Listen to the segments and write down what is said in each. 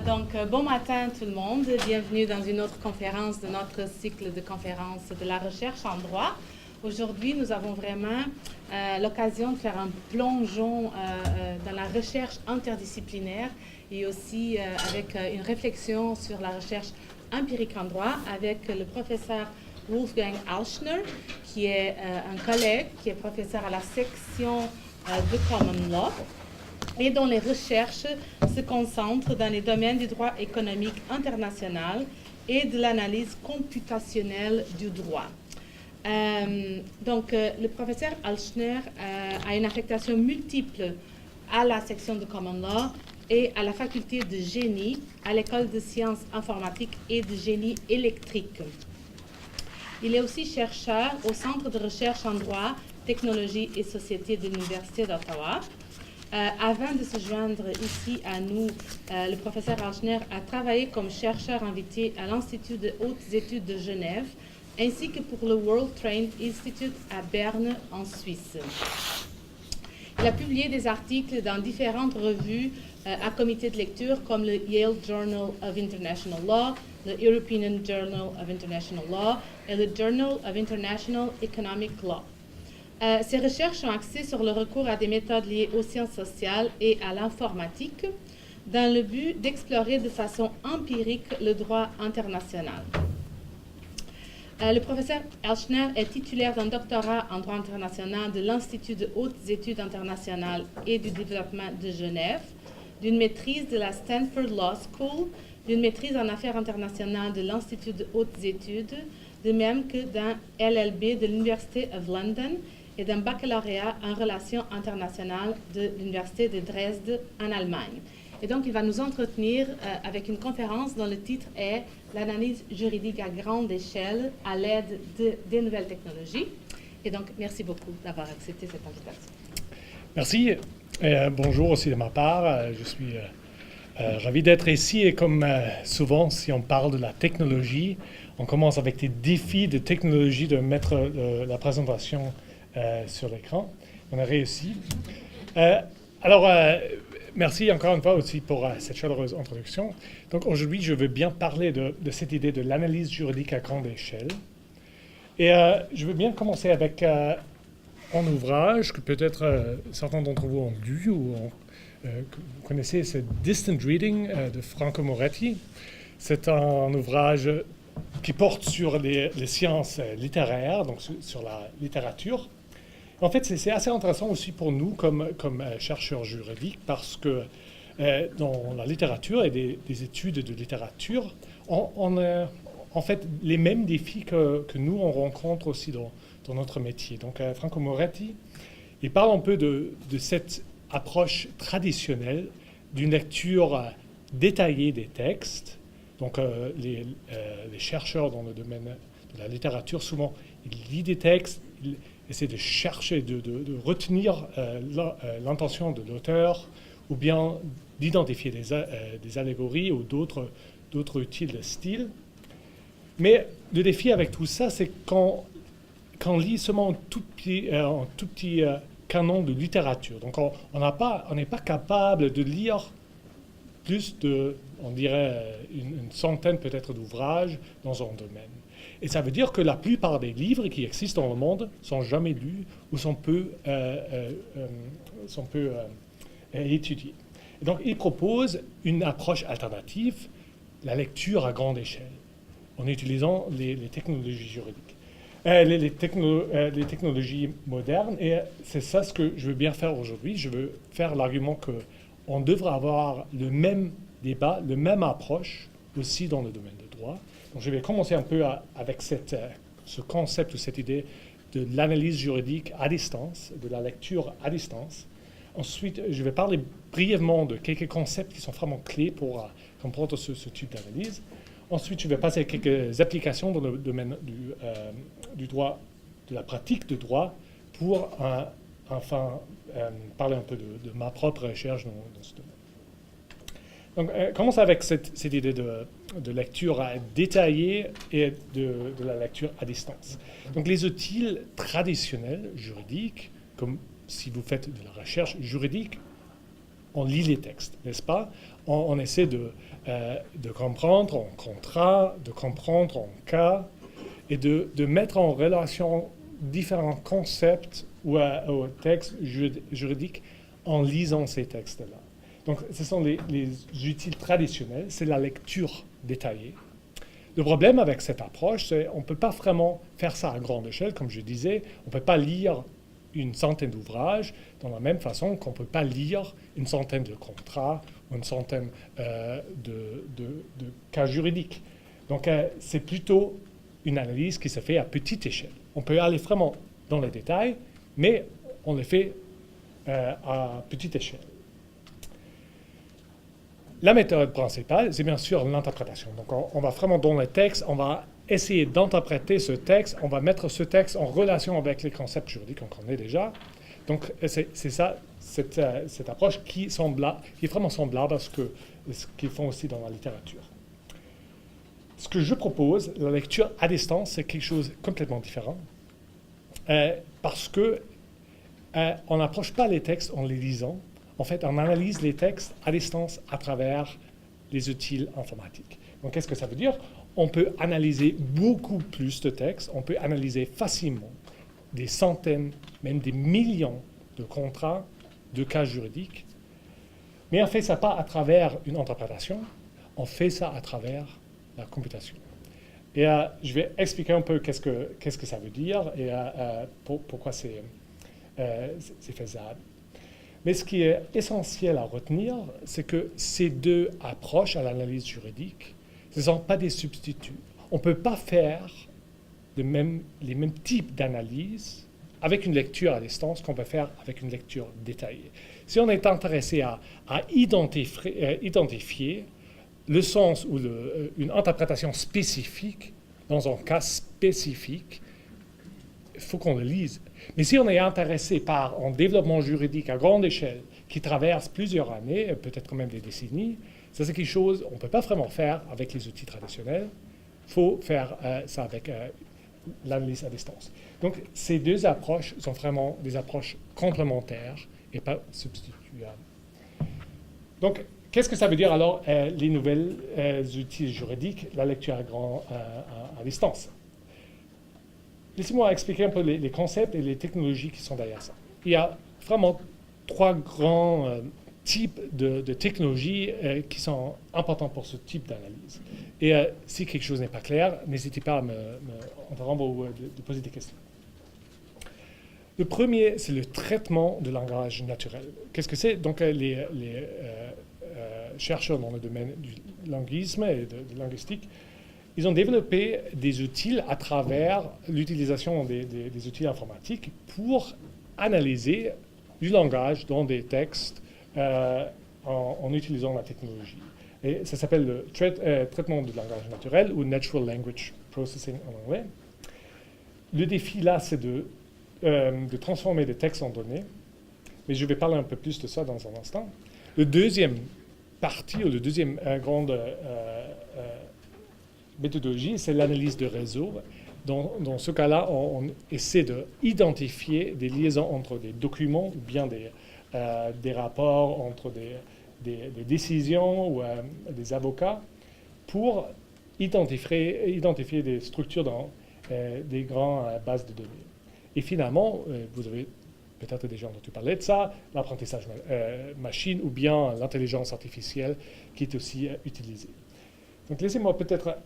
Bon matin tout le monde. Bienvenue dans une autre conférence de notre cycle de conférences de la recherche en droit. Aujourd'hui, nous avons vraiment l'occasion de faire un plongeon dans la recherche interdisciplinaire et aussi avec une réflexion sur la recherche empirique en droit avec le professeur Wolfgang Alschner, qui est un collègue, qui est professeur à la section de Common Law, et dont les recherches se concentrent dans les domaines du droit économique international et de l'analyse computationnelle du droit. Le professeur Alschner a une affectation multiple à la section de Common Law et à la faculté de génie à l'école de sciences informatiques et de génie électrique. Il est aussi chercheur au Centre de recherche en droit, technologie et société de l'Université d'Ottawa. Avant de se joindre ici à nous, le professeur Alschner a travaillé comme chercheur invité à l'Institut de hautes études de Genève, ainsi que pour le World Trade Institute à Berne, en Suisse. Il a publié des articles dans différentes revues à comité de lecture, comme le Yale Journal of International Law, le European Journal of International Law et le Journal of International Economic Law. Ses recherches sont axées sur le recours à des méthodes liées aux sciences sociales et à l'informatique, dans le but d'explorer de façon empirique le droit international. Le professeur Alschner est titulaire d'un doctorat en droit international de l'Institut de hautes études internationales et du développement de Genève, d'une maîtrise de la Stanford Law School, d'une maîtrise en affaires internationales de l'Institut de hautes études, de même que d'un LLB de l'University of London et d'un baccalauréat en relations internationales de l'Université de Dresde en Allemagne. Et donc, il va nous entretenir avec une conférence dont le titre est « L'analyse juridique à grande échelle à l'aide des nouvelles technologies ». Et donc, merci beaucoup d'avoir accepté cette invitation. Merci. Bonjour aussi de ma part. Je suis ravi d'être ici. Et comme souvent, si on parle de la technologie, on commence avec des défis de technologie, de mettre la présentation sur l'écran. On a réussi. Merci encore une fois aussi pour cette chaleureuse introduction. Donc aujourd'hui, je veux bien parler de cette idée de l'analyse juridique à grande échelle. Et je veux bien commencer avec un ouvrage que peut-être certains d'entre vous ont lu ou que vous connaissez, c'est Distant Reading de Franco Moretti. C'est un ouvrage qui porte sur les sciences littéraires, donc sur la littérature. En fait, c'est assez intéressant aussi pour nous comme chercheurs juridiques parce que dans la littérature et des études de littérature, on a en fait les mêmes défis que nous, on rencontre aussi dans notre métier. Donc, Franco Moretti, il parle un peu de cette approche traditionnelle d'une lecture détaillée des textes. Donc, les chercheurs dans le domaine de la littérature, souvent, ils lisent des textes, ils essaie de chercher, de retenir l'intention de l'auteur ou bien d'identifier des allégories ou d'autres utiles de style. Mais le défi avec tout ça, c'est qu'on lit seulement un tout petit canon de littérature. Donc on n'est pas capable de lire plus on dirait, une centaine peut-être d'ouvrages dans un domaine. Et ça veut dire que la plupart des livres qui existent dans le monde sont jamais lus ou sont peu étudiés. Et donc, il propose une approche alternative, la lecture à grande échelle, en utilisant les technologies juridiques, les technologies modernes. Et c'est ça ce que je veux bien faire aujourd'hui. Je veux faire l'argument qu'on devrait avoir le même débat, la même approche aussi dans le domaine du droit. Donc, je vais commencer un peu avec ce concept ou cette idée de l'analyse juridique à distance, de la lecture à distance. Ensuite, je vais parler brièvement de quelques concepts qui sont vraiment clés pour comprendre ce type d'analyse. Ensuite, je vais passer à quelques applications dans le domaine du droit, de la pratique de droit, pour enfin parler un peu de ma propre recherche dans ce domaine. Donc, commence avec cette idée de lecture détaillée et de la lecture à distance. Donc, les outils traditionnels juridiques, comme si vous faites de la recherche juridique, on lit les textes, n'est-ce pas? On essaie de comprendre en contrat, de comprendre en cas, et de mettre en relation différents concepts ou textes juridiques en lisant ces textes-là. Donc, ce sont les outils traditionnels, c'est la lecture détaillée. Le problème avec cette approche, c'est qu'on ne peut pas vraiment faire ça à grande échelle, comme je disais. On ne peut pas lire une centaine d'ouvrages de la même façon qu'on ne peut pas lire une centaine de contrats ou une centaine de cas juridiques. Donc, c'est plutôt une analyse qui se fait à petite échelle. On peut aller vraiment dans les détails, mais on le fait à petite échelle. La méthode principale, c'est bien sûr l'interprétation. Donc, on va vraiment dans le texte, on va essayer d'interpréter ce texte, on va mettre ce texte en relation avec les concepts juridiques qu'on connaît déjà. Donc, c'est ça, cette approche qui est vraiment semblable à ce qu'ils font aussi dans la littérature. Ce que je propose, la lecture à distance, c'est quelque chose de complètement différent. Parce que on n'approche pas les textes en les lisant. En fait, on analyse les textes à distance à travers les outils informatiques. Donc, qu'est-ce que ça veut dire? On peut analyser beaucoup plus de textes, on peut analyser facilement des centaines, même des millions de contrats, de cas juridiques. Mais on ne fait ça pas à travers une interprétation, on fait ça à travers la computation. Et je vais expliquer un peu qu'est-ce que ça veut dire et pourquoi c'est faisable. Mais ce qui est essentiel à retenir, c'est que ces deux approches à l'analyse juridique, ce ne sont pas des substituts. On ne peut pas faire les mêmes types d'analyse avec une lecture à distance qu'on peut faire avec une lecture détaillée. Si on est intéressé à identifier le sens ou une interprétation spécifique dans un cas spécifique, il faut qu'on le lise. Mais si on est intéressé par un développement juridique à grande échelle qui traverse plusieurs années, peut-être même des décennies, ça c'est quelque chose qu'on ne peut pas vraiment faire avec les outils traditionnels. Il faut faire ça avec l'analyse à distance. Donc ces deux approches sont vraiment des approches complémentaires et pas substituables. Donc qu'est-ce que ça veut dire alors les nouvelles outils juridiques, la lecture à distance? Laissez-moi expliquer un peu les concepts et les technologies qui sont derrière ça. Il y a vraiment trois grands types de technologies qui sont importants pour ce type d'analyse. Et si quelque chose n'est pas clair, n'hésitez pas à m'interrompre ou de poser des questions. Le premier, c'est le traitement de langage naturel. Qu'est-ce que c'est? Donc, les chercheurs dans le domaine du linguisme et de linguistique, ils ont développé des outils à travers l'utilisation des outils informatiques pour analyser du langage dans des textes en utilisant la technologie. Et ça s'appelle le traitement de langage naturel ou Natural Language Processing en anglais. Le défi là, c'est de transformer des textes en données, mais je vais parler un peu plus de ça dans un instant. Le deuxième partie, ou le deuxième grande méthodologie, c'est l'analyse de réseau. Dans ce cas-là, on essaie d'identifier des liaisons entre des documents ou bien des rapports entre des décisions ou des avocats pour identifier des structures dans des grandes bases de données. Et finalement, vous avez peut-être déjà entendu parler de ça, l'apprentissage machine ou bien l'intelligence artificielle qui est aussi utilisée. Donc, laissez-moi peut-être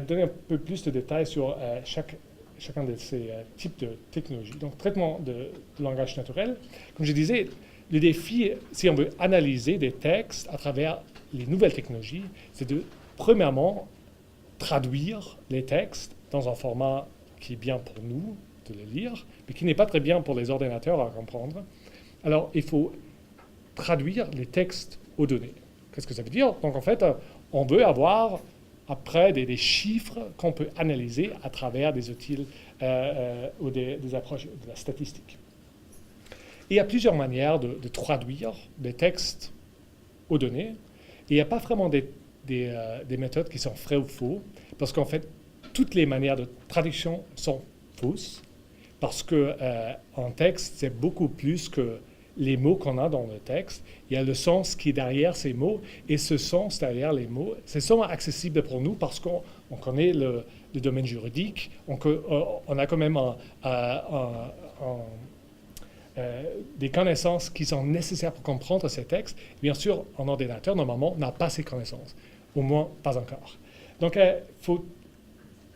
donner un peu plus de détails sur chacun de ces types de technologies. Donc, traitement de langage naturel. Comme je disais, le défi, si on veut analyser des textes à travers les nouvelles technologies, c'est de, premièrement, traduire les textes dans un format qui est bien pour nous de le lire, mais qui n'est pas très bien pour les ordinateurs à comprendre. Alors, il faut traduire les textes aux données. Qu'est-ce que ça veut dire? Donc, en fait, on veut avoir après des chiffres qu'on peut analyser à travers des outils ou des approches de la statistique. Et il y a plusieurs manières de traduire des textes aux données. Et il n'y a pas vraiment des méthodes qui sont vraies ou faux, parce qu'en fait, toutes les manières de traduction sont fausses, parce qu'un texte, c'est beaucoup plus que les mots qu'on a dans le texte, il y a le sens qui est derrière ces mots, et ce sens derrière les mots, c'est seulement accessible pour nous parce qu'on connaît le domaine juridique, on a quand même des connaissances qui sont nécessaires pour comprendre ces textes. Bien sûr, un ordinateur, normalement, n'a pas ces connaissances, au moins pas encore. Donc, il faut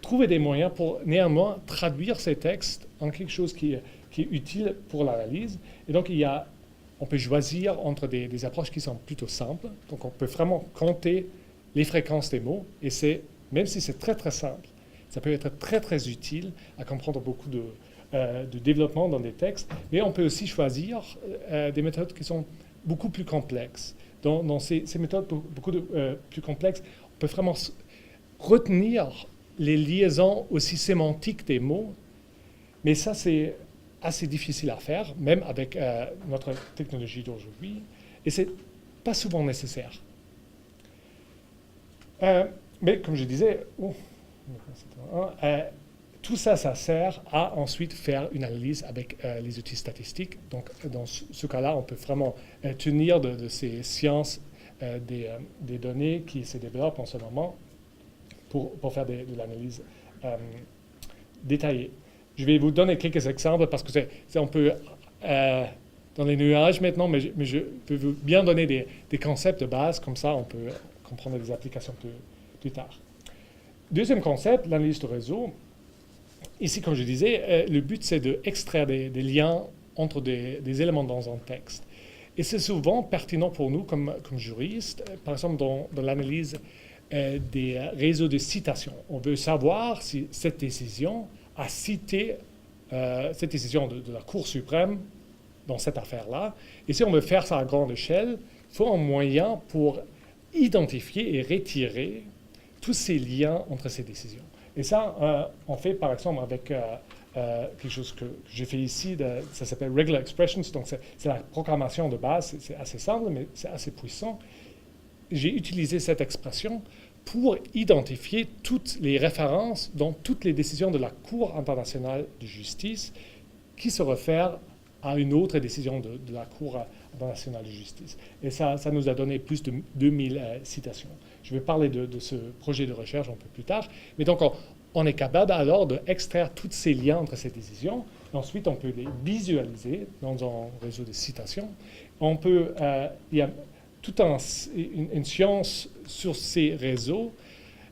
trouver des moyens pour néanmoins traduire ces textes en quelque chose qui est utile pour l'analyse. Et donc, on peut choisir entre des approches qui sont plutôt simples. Donc, on peut vraiment compter les fréquences des mots. Et même si c'est très, très simple, ça peut être très, très utile à comprendre beaucoup de développement dans des textes. Mais on peut aussi choisir des méthodes qui sont beaucoup plus complexes. Dans ces méthodes beaucoup plus complexes, on peut vraiment retenir les liaisons aussi sémantiques des mots. Mais ça, c'est assez difficile à faire, même avec notre technologie d'aujourd'hui, et c'est pas souvent nécessaire. Mais comme je disais, tout ça, ça sert à ensuite faire une analyse avec les outils statistiques. Donc, dans ce cas-là, on peut vraiment tenir de ces sciences des données qui se développent en ce moment pour faire de l'analyse détaillée. Je vais vous donner quelques exemples parce que c'est un peu dans les nuages maintenant, mais je peux vous bien donner des concepts de base, comme ça on peut comprendre les applications plus tard. Deuxième concept, l'analyse de réseau. Ici, comme je disais, le but c'est d'extraire des liens entre des éléments dans un texte. Et c'est souvent pertinent pour nous comme juristes, par exemple dans l'analyse des réseaux de citation. On veut savoir si cette décision a cité cette décision de la Cour suprême dans cette affaire-là. Et si on veut faire ça à grande échelle, il faut un moyen pour identifier et retirer tous ces liens entre ces décisions. Et ça, on fait par exemple avec quelque chose que j'ai fait ici, ça s'appelle Regular Expressions, donc c'est la programmation de base, c'est assez simple, mais c'est assez puissant. J'ai utilisé cette expression pour identifier toutes les références dans toutes les décisions de la Cour internationale de justice qui se réfèrent à une autre décision de la Cour internationale de justice. Et ça nous a donné plus de 2000 citations. Je vais parler de ce projet de recherche un peu plus tard. Mais donc, on est capable alors d'extraire tous ces liens entre ces décisions. Ensuite, on peut les visualiser dans un réseau de citations. Il y a toute une science sur ces réseaux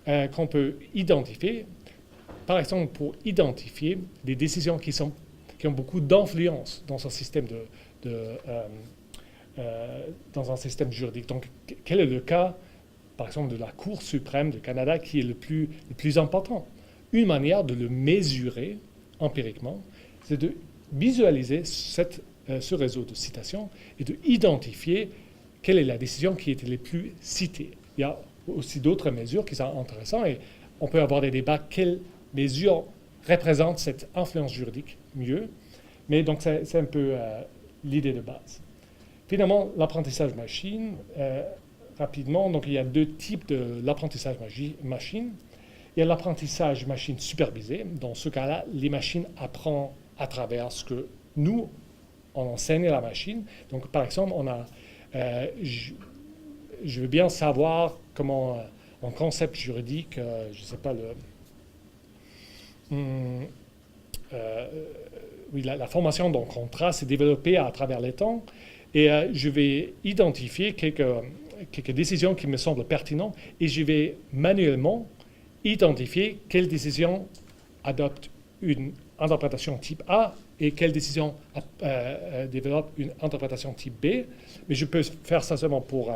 qu'on peut identifier, par exemple pour identifier des décisions qui ont beaucoup d'influence dans un système dans un système juridique. Donc, quel est le cas, par exemple, de la Cour suprême du Canada qui est le plus important? Une manière de le mesurer empiriquement, c'est de visualiser ce réseau de citations et d'identifier quelle est la décision qui était la plus citée. Il y a aussi d'autres mesures qui sont intéressantes et on peut avoir des débats quelle mesure représente cette influence juridique mieux. Mais donc, c'est un peu l'idée de base. Finalement, l'apprentissage machine, rapidement, donc il y a deux types de l'apprentissage machine. Il y a l'apprentissage machine supervisé. Dans ce cas-là, les machines apprennent à travers ce que nous, on enseigne à la machine. Donc, par exemple, je veux bien savoir comment un concept juridique, je ne sais pas, la formation d'un contrat s'est développée à travers les temps et je vais identifier quelques décisions qui me semblent pertinentes et je vais manuellement identifier quelle décision adopte une interprétation type A et quelle décision développe une interprétation type B. Mais je peux faire ça seulement pour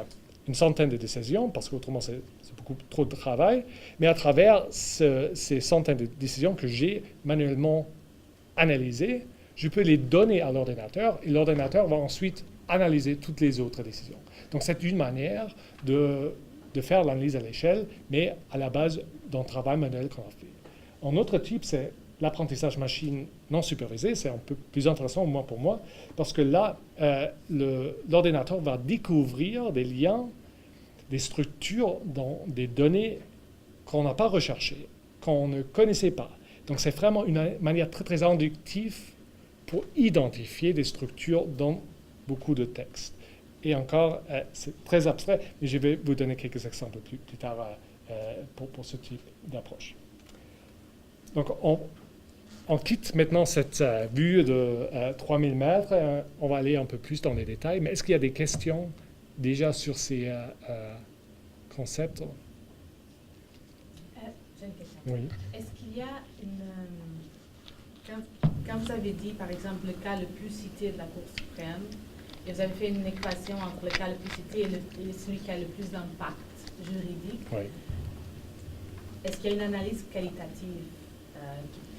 une centaine de décisions, parce qu'autrement c'est beaucoup trop de travail. Mais à travers ces centaines de décisions que j'ai manuellement analysées, je peux les donner à l'ordinateur et l'ordinateur va ensuite analyser toutes les autres décisions. Donc c'est une manière de faire l'analyse à l'échelle, mais à la base d'un travail manuel qu'on a fait. Un autre type, c'est l'apprentissage machine non supervisé. C'est un peu plus intéressant, au moins pour moi, parce que là, l'ordinateur va découvrir des liens, des structures dans des données qu'on n'a pas recherchées, qu'on ne connaissait pas. Donc c'est vraiment une manière très, très inductive pour identifier des structures dans beaucoup de textes. Et encore, c'est très abstrait, mais je vais vous donner quelques exemples plus tard pour ce type d'approche. Donc, on quitte maintenant cette vue de 3000 mètres. On va aller un peu plus dans les détails. Mais est-ce qu'il y a des questions déjà sur ces concepts? J'ai une question. Oui. Est-ce qu'il y a quand vous avez dit, par exemple, le cas le plus cité de la Cour suprême, et vous avez fait une équation entre le cas le plus cité et celui qui a le plus d'impact juridique, Oui. est-ce qu'il y a une analyse qualitative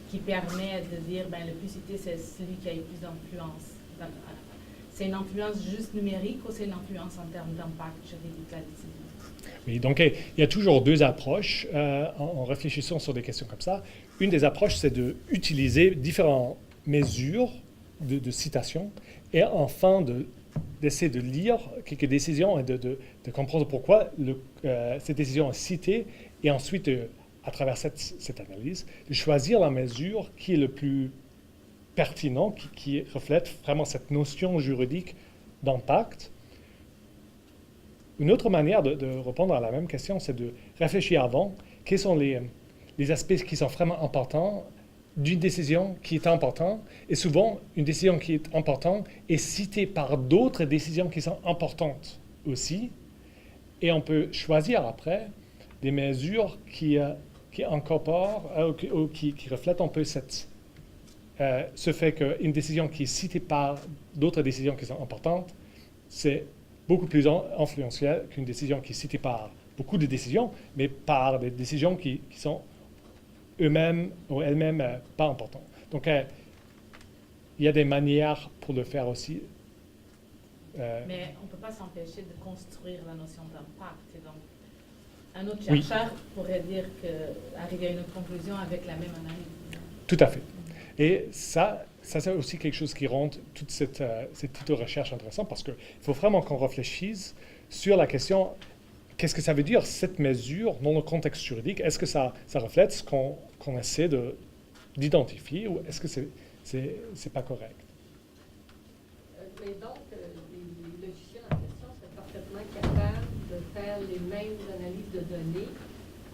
qui permet de dire, le plus cité, c'est celui qui a le plus d'influence? C'est une influence juste numérique ou c'est une influence en termes d'impact juridique de la décision? Oui, donc il y a toujours deux approches en réfléchissant sur des questions comme ça. Une des approches, c'est d'utiliser différentes mesures de citation et enfin d'essayer de lire quelques décisions et de comprendre pourquoi cette décision est citée et ensuite, à travers cette analyse, de choisir la mesure qui est le plus pertinent, qui reflète vraiment cette notion juridique d'impact. Une autre manière de répondre à la même question, c'est de réfléchir avant quels sont les aspects qui sont vraiment importants d'une décision qui est importante. Et souvent, une décision qui est importante est citée par d'autres décisions qui sont importantes aussi. Et on peut choisir après des mesures qui incorporent ou qui reflètent un peu ce fait qu'une décision qui est citée par d'autres décisions qui sont importantes, c'est beaucoup plus influentiel qu'une décision qui est citée par beaucoup de décisions, mais par des décisions qui sont eux-mêmes ou elles-mêmes pas importantes. Donc, il y a des manières pour le faire aussi. Mais on ne peut pas s'empêcher de construire la notion d'impact. Et donc, un autre chercheur pourrait dire arriver à une autre conclusion avec la même analyse. Tout à fait. Et ça c'est aussi quelque chose qui rend toute cette type de recherche intéressante parce qu'il faut vraiment qu'on réfléchisse sur la question qu'est-ce que ça veut dire cette mesure dans le contexte juridique? Est-ce que ça reflète ce qu'on essaie d'identifier ou est-ce que c'est pas correct? Mais donc, les logiciels en question sont parfaitement capables de faire les mêmes analyses de données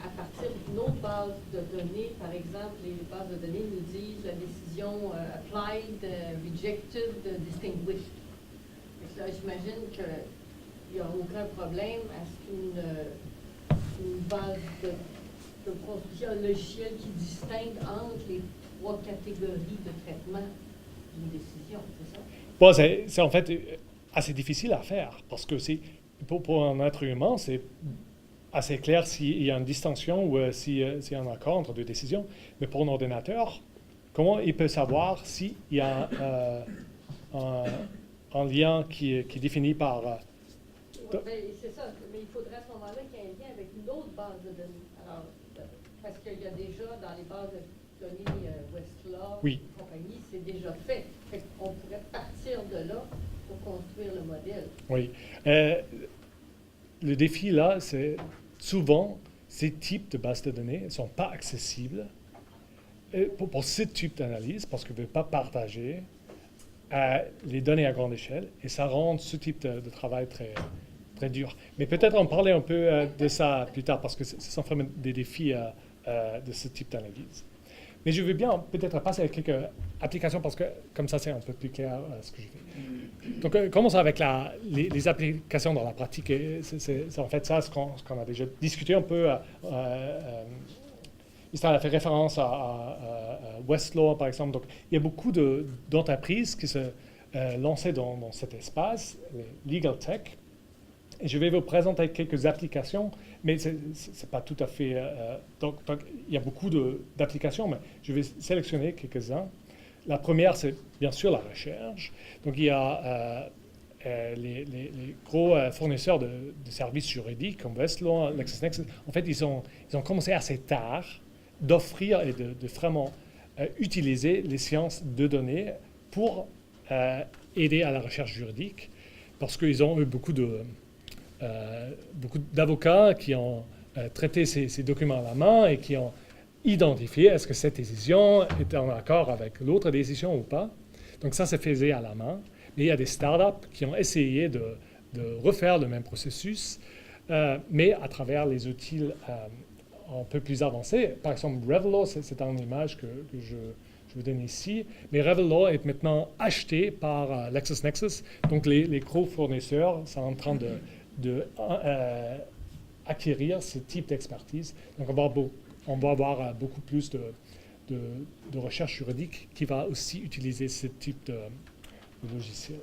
à partir d'une autre base de données. Par exemple, les bases de données nous disent la décision applied, rejected, distinguished. Et ça, j'imagine qu'il n'y a aucun problème à ce qu'une base de construction, un logiciel qui distingue entre les trois catégories de traitement d'une décision, c'est ça? Bon, c'est en fait assez difficile à faire parce que pour un être humain, c'est assez clair s'il y a une distinction ou s'il y a un accord entre deux décisions. Mais pour un ordinateur, comment il peut savoir s'il y a un lien qui est défini par... C'est ça, mais il faudrait à ce moment-là qu'il y ait un lien avec une autre base de données. Alors, parce qu'il y a déjà dans les bases de données Westlaw et compagnie, c'est déjà fait. On pourrait partir de là pour construire le modèle. Oui. Le défi là, c'est souvent ces types de bases de données ne sont pas accessibles pour ce type d'analyse parce qu'on ne veut pas partager les données à grande échelle et ça rend ce type de travail très, très dur. Mais peut-être en parler un peu de ça plus tard parce que ce sont vraiment des défis de ce type d'analyse. Mais je veux bien peut-être passer à quelques applications parce que comme ça c'est un peu plus clair ce que je fais. Donc commençons avec les applications dans la pratique. C'est en fait ça ce qu'on a déjà discuté un peu. Israël a fait référence à Westlaw par exemple. Donc il y a beaucoup d'entreprises qui se lançaient dans cet espace, les legal tech. Et je vais vous présenter quelques applications, mais ce n'est pas tout à fait... donc, il y a beaucoup d'applications, mais je vais sélectionner quelques-uns. La première, c'est bien sûr la recherche. Donc, il y a les gros fournisseurs de services juridiques comme Westlaw, LexisNexis. En fait, ils ont commencé assez tard d'offrir et de vraiment utiliser les sciences de données pour aider à la recherche juridique, parce qu'ils ont eu beaucoup d'avocats qui ont traité ces documents à la main et qui ont identifié est-ce que cette décision était en accord avec l'autre décision ou pas. Donc ça, c'est fait à la main. mais il y a des startups qui ont essayé de refaire le même processus, mais à travers les outils un peu plus avancés. Par exemple, Revelo, c'est une image que je vous donne ici, mais Revelo est maintenant acheté par LexisNexis, donc les gros fournisseurs sont en train de acquérir ce type d'expertise. Donc on va avoir beaucoup plus de recherche juridique qui va aussi utiliser ce type de logiciel.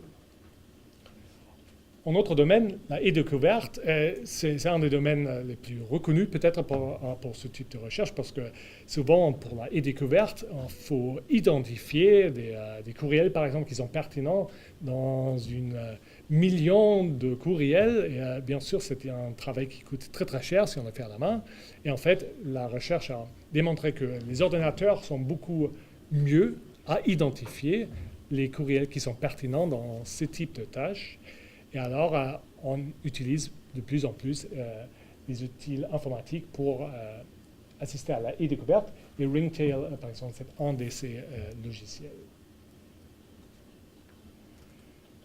Un autre domaine, la e-découverte, c'est un des domaines les plus reconnus peut-être pour ce type de recherche, parce que souvent pour la e-découverte, il faut identifier des courriels par exemple qui sont pertinents dans une million de courriels. Et bien sûr, c'est un travail qui coûte très très cher si on le fait à la main. Et en fait, la recherche a démontré que les ordinateurs sont beaucoup mieux à identifier les courriels qui sont pertinents dans ce type de tâches. Et alors, on utilise de plus en plus des outils informatiques pour assister à la e-découverte. Et Ringtail, par exemple, c'est un de ces logiciels.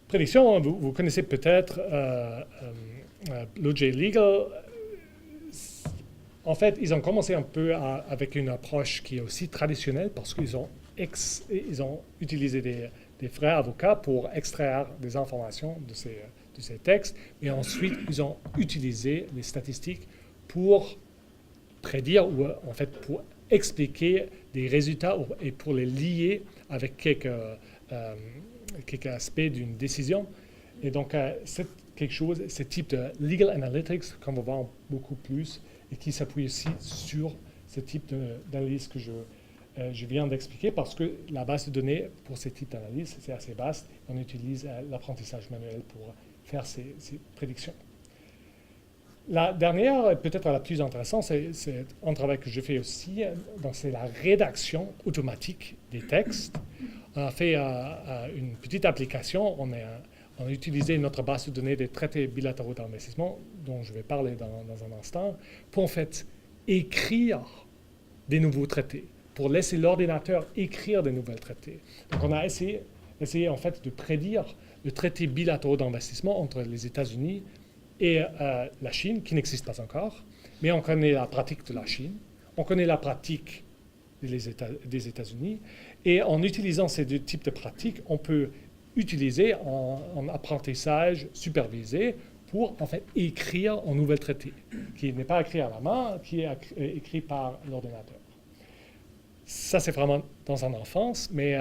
Prédiction, vous connaissez peut-être l'OJ Legal. En fait, ils ont commencé un peu avec une approche qui est aussi traditionnelle parce qu'ils ont utilisé des vrais avocats pour extraire des informations de ces textes. Et ensuite, ils ont utilisé les statistiques pour prédire ou en fait pour expliquer des résultats et pour les lier avec quelques aspects d'une décision. Et donc, c'est quelque chose, ce type de legal analytics qu'on va voir beaucoup plus et qui s'appuie aussi sur ce type d'analyse que je viens d'expliquer, parce que la base de données pour ce type d'analyse, c'est assez vaste. On utilise l'apprentissage manuel pour faire ces prédictions. La dernière, peut-être la plus intéressante, c'est un travail que je fais aussi, c'est la rédaction automatique des textes. On a fait une petite application, on a utilisé notre base de données des traités bilatéraux d'investissement, dont je vais parler dans un instant, pour en fait écrire des nouveaux traités, pour laisser l'ordinateur écrire des nouveaux traités. Donc on a essayé en fait de prédire le traité bilatéraux d'investissement entre les États-Unis et la Chine, qui n'existe pas encore, mais on connaît la pratique de la Chine, on connaît la pratique des États-Unis, et en utilisant ces deux types de pratiques, on peut utiliser un apprentissage supervisé pour en fait écrire un nouvel traité, qui n'est pas écrit à la main, qui est écrit par l'ordinateur. Ça, c'est vraiment dans son enfance, mais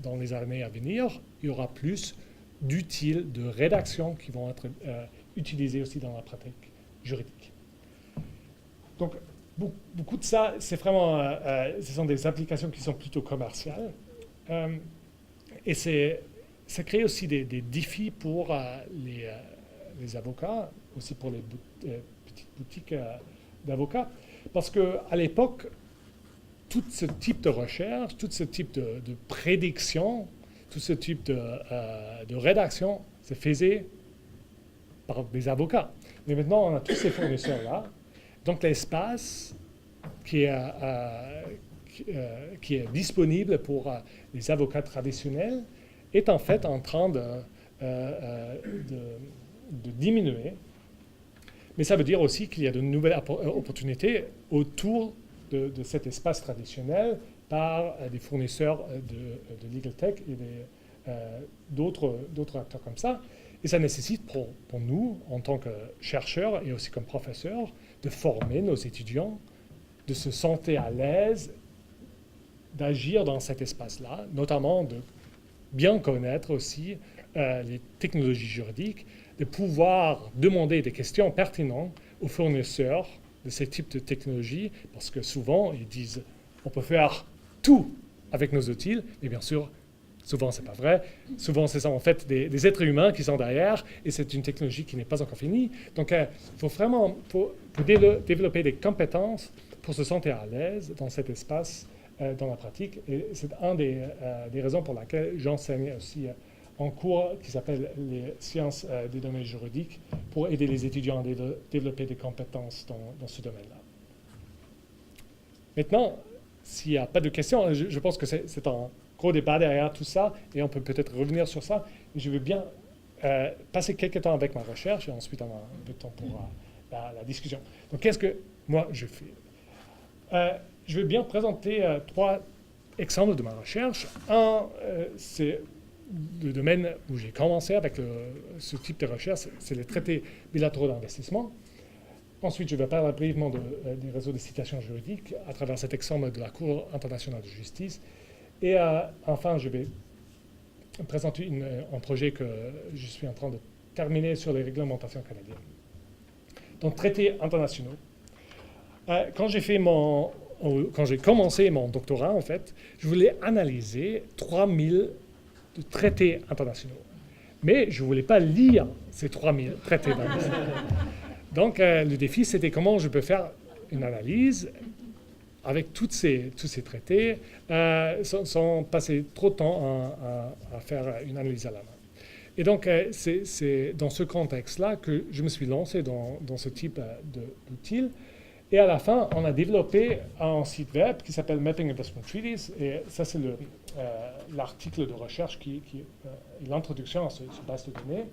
dans les années à venir, il y aura plus d'outils de rédaction qui vont être utilisés aussi dans la pratique juridique. Donc, beaucoup de ça, c'est vraiment, ce sont des applications qui sont plutôt commerciales. Et ça crée aussi des défis pour les avocats, aussi pour les petites boutiques d'avocats, parce qu'à l'époque, tout ce type de recherche, tout ce type de prédiction, tout ce type de rédaction se faisait par des avocats. Mais maintenant, on a tous ces fournisseurs-là. Donc, l'espace qui est disponible pour les avocats traditionnels est en fait en train de diminuer. Mais ça veut dire aussi qu'il y a de nouvelles opportunités autour de cet espace traditionnel par des fournisseurs de legal tech et d'autres acteurs comme ça. Et ça nécessite pour nous, en tant que chercheurs et aussi comme professeurs, de former nos étudiants, de se sentir à l'aise, d'agir dans cet espace-là, notamment de bien connaître aussi les technologies juridiques, de pouvoir demander des questions pertinentes aux fournisseurs de ce type de technologie, parce que souvent, ils disent on peut faire tout avec nos outils, mais bien sûr, souvent, ce n'est pas vrai. Souvent, ce sont en fait des êtres humains qui sont derrière, et c'est une technologie qui n'est pas encore finie. Donc, il faut vraiment développer des compétences pour se sentir à l'aise dans cet espace, dans la pratique. Et c'est une des raisons pour lesquelles j'enseigne aussi un cours qui s'appelle les sciences des domaines juridiques pour aider les étudiants à développer des compétences dans ce domaine-là. Maintenant, s'il n'y a pas de questions, je pense que c'est gros débat derrière tout ça, et on peut peut-être revenir sur ça. Mais je veux bien passer quelques temps avec ma recherche, et ensuite on a un peu de temps pour la discussion. Donc, qu'est-ce que moi je fais? Je veux bien présenter 3 exemples de ma recherche. Un, c'est le domaine où j'ai commencé avec ce type de recherche, c'est les traités bilatéraux d'investissement. Ensuite, je vais parler brièvement des réseaux de citation juridique à travers cet exemple de la Cour internationale de justice. Et enfin, je vais présenter un projet que je suis en train de terminer sur les réglementations canadiennes. Donc, traités internationaux. Quand j'ai commencé mon doctorat, en fait, je voulais analyser 3000 de traités internationaux. Mais je ne voulais pas lire ces 3000 traités d'investissement. Donc, le défi, c'était comment je peux faire une analyse avec tous ces traités sans passer trop de temps à faire une analyse à la main. Et donc, c'est dans ce contexte-là que je me suis lancé dans ce type d'outils. Et à la fin, on a développé un site web qui s'appelle Mapping Investment Treaties. Et ça, c'est l'article de recherche qui est l'introduction à ce base de données.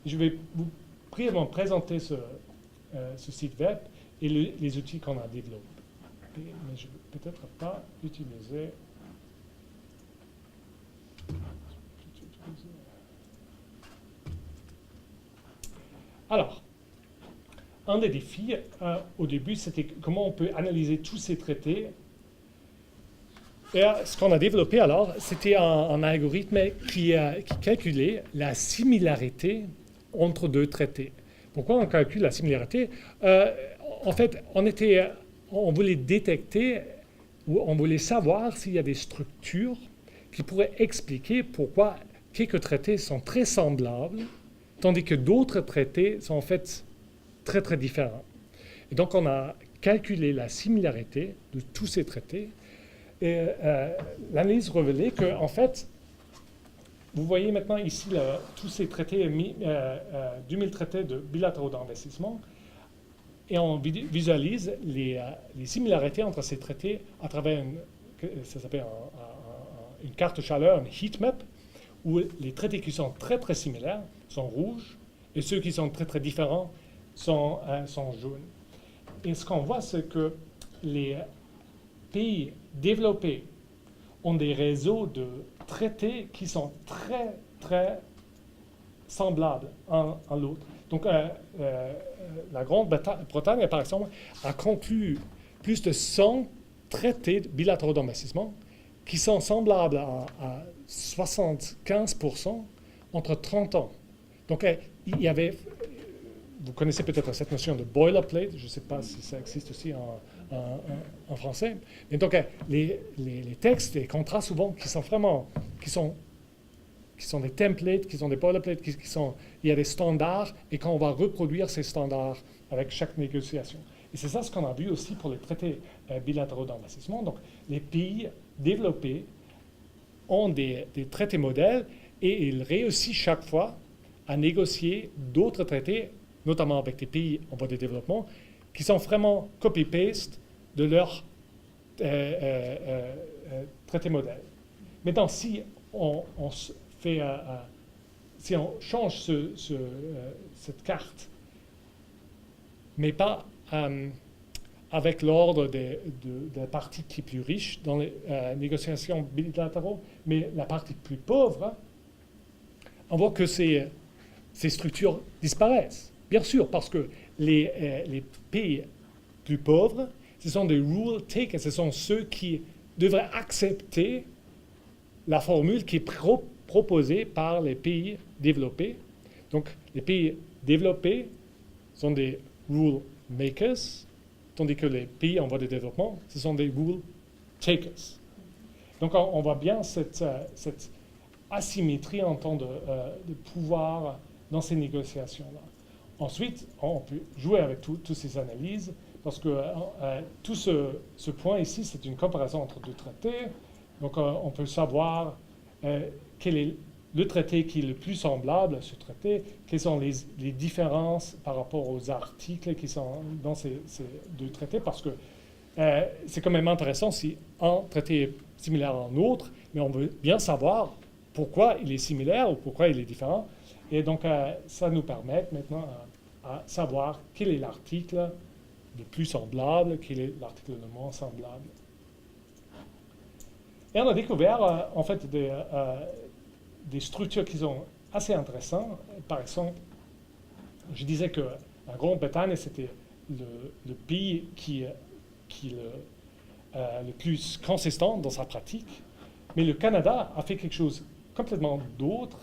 Et je vais vous brièvement présenter ce site web et les outils qu'on a développés. Mais je ne vais peut-être pas utiliser. Alors, un des défis au début, c'était comment on peut analyser tous ces traités. Et ce qu'on a développé alors, c'était un algorithme qui calculait la similarité entre 2 traités. Pourquoi on calcule la similarité? En fait, on voulait détecter ou on voulait savoir s'il y a des structures qui pourraient expliquer pourquoi quelques traités sont très semblables, tandis que d'autres traités sont en fait très, très différents. Et donc, on a calculé la similarité de tous ces traités. Et l'analyse révélait qu'en fait, vous voyez maintenant ici tous ces traités, 2000 traités de bilatéraux d'investissement, et on visualise les similarités entre ces traités à travers ça s'appelle une carte chaleur, une heat map, où les traités qui sont très, très similaires sont rouges, et ceux qui sont très, très différents sont jaunes. Et ce qu'on voit, c'est que les pays développés ont des réseaux de traités qui sont très, très semblables à l'autre. Donc, la Grande-Bretagne, par exemple, a conclu plus de 100 traités bilatéraux d'investissement qui sont semblables à 75% entre 30 ans. Donc, il y avait, vous connaissez peut-être cette notion de boilerplate, je ne sais pas si ça existe aussi en français. Mais donc, les textes, les contrats souvent, qui sont des templates, qui sont des boilerplates, il y a des standards, et qu'on va reproduire ces standards avec chaque négociation. Et c'est ça ce qu'on a vu aussi pour les traités bilatéraux d'investissement. Donc, les pays développés ont des traités modèles, et ils réussissent chaque fois à négocier d'autres traités, notamment avec des pays en voie de développement, qui sont vraiment copy-paste de leur traité modèle. Maintenant, si on change cette carte, mais pas avec l'ordre de la partie qui est plus riche dans les négociations bilatérales, mais la partie plus pauvre, on voit que ces structures disparaissent. Bien sûr, parce que les pays plus pauvres, ce sont des rule takers, ce sont ceux qui devraient accepter la formule qui est proposée par les pays développés. Donc, les pays développés sont des rule makers, tandis que les pays en voie de développement, ce sont des rule takers. Donc, on voit bien cette asymétrie en temps de pouvoir dans ces négociations-là. Ensuite, on peut jouer avec toutes ces analyses, parce que tout ce point ici, c'est une comparaison entre 2 traités. Donc, on peut savoir quel est le traité qui est le plus semblable à ce traité, quelles sont les différences par rapport aux articles qui sont dans ces 2 traités, parce que c'est quand même intéressant si un traité est similaire à un autre, mais on veut bien savoir pourquoi il est similaire ou pourquoi il est différent. Et donc, ça nous permet maintenant à savoir quel est l'article le plus semblable, quel est l'article le moins semblable. Et on a découvert, en fait, des structures qui sont assez intéressantes. Par exemple, je disais que la Grande-Bretagne, c'était le pays qui le plus consistant dans sa pratique. Mais le Canada a fait quelque chose complètement d'autre.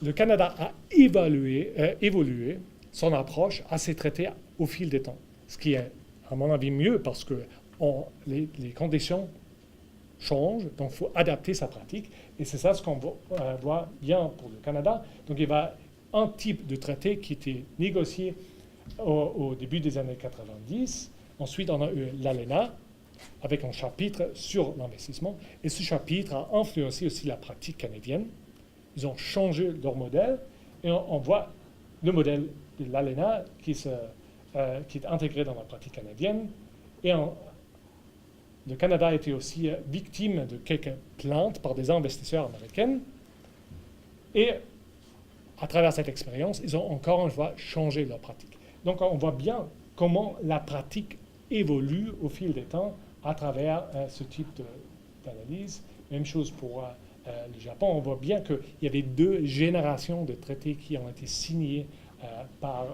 Le Canada a évolué son approche à ces traités au fil des temps. Ce qui est, à mon avis, mieux parce que les conditions changent, donc il faut adapter sa pratique. Et c'est ça ce qu'on voit bien pour le Canada. Donc il y a un type de traité qui était négocié au début des années 90. Ensuite, on a eu l'ALENA avec un chapitre sur l'investissement. Et ce chapitre a influencé aussi la pratique canadienne. Ils ont changé leur modèle et on voit le modèle de l'ALENA qui est intégré dans la pratique canadienne. Et le Canada a été aussi victime de quelques plaintes par des investisseurs américains. Et à travers cette expérience, ils ont encore une fois changé leur pratique. Donc on voit bien comment la pratique évolue au fil des temps à travers ce type d'analyse. Même chose pour le Japon. On voit bien qu'il y avait 2 générations de traités qui ont été signés par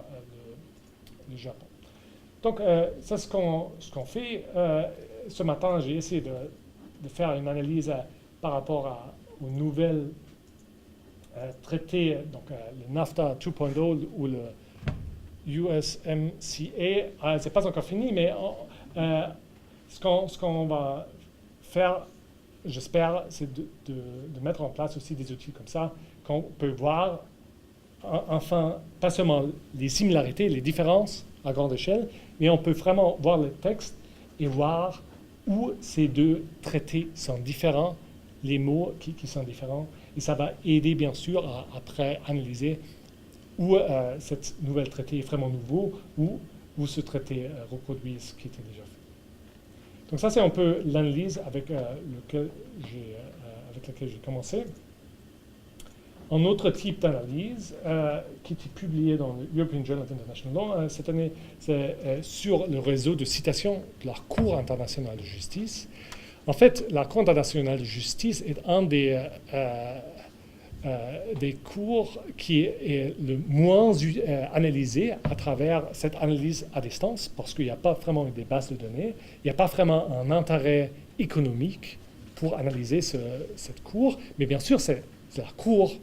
le Japon. Donc, ça, ce qu'on fait. Ce matin, j'ai essayé de faire une analyse par rapport aux nouvelles traités, donc le NAFTA 2.0 ou le USMCA. C'est pas encore fini, mais ce qu'on va faire, j'espère, c'est de mettre en place aussi des outils comme ça, qu'on peut voir, enfin, pas seulement les similarités, les différences à grande échelle, mais on peut vraiment voir le texte et voir où ces 2 traités sont différents, les mots qui sont différents. Et ça va aider, bien sûr, à après analyser où cette nouvelle traité est vraiment nouveau, ou où ce traité reproduit ce qui était déjà fait. Donc ça, c'est un peu l'analyse avec laquelle j'ai commencé. Un autre type d'analyse qui était publié dans le European Journal of International Law cette année, c'est sur le réseau de citation de la Cour internationale de justice. En fait, la Cour internationale de justice est un des cours qui est le moins analysé à travers cette analyse à distance, parce qu'il n'y a pas vraiment des bases de données, il n'y a pas vraiment un intérêt économique pour analyser cette Cour, mais bien sûr, c'est la Cour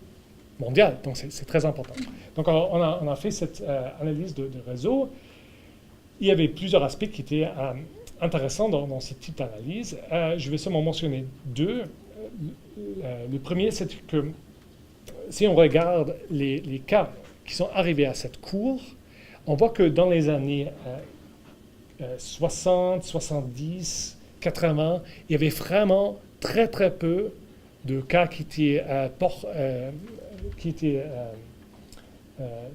mondiale, donc c'est très important. Donc on a fait cette analyse de réseau. Il y avait plusieurs aspects qui étaient intéressants dans ce type d'analyse. Je vais seulement mentionner 2. Le premier, c'est que si on regarde les cas qui sont arrivés à cette Cour, on voit que dans les années 60, 70, 80, il y avait vraiment très très peu de cas qui étaient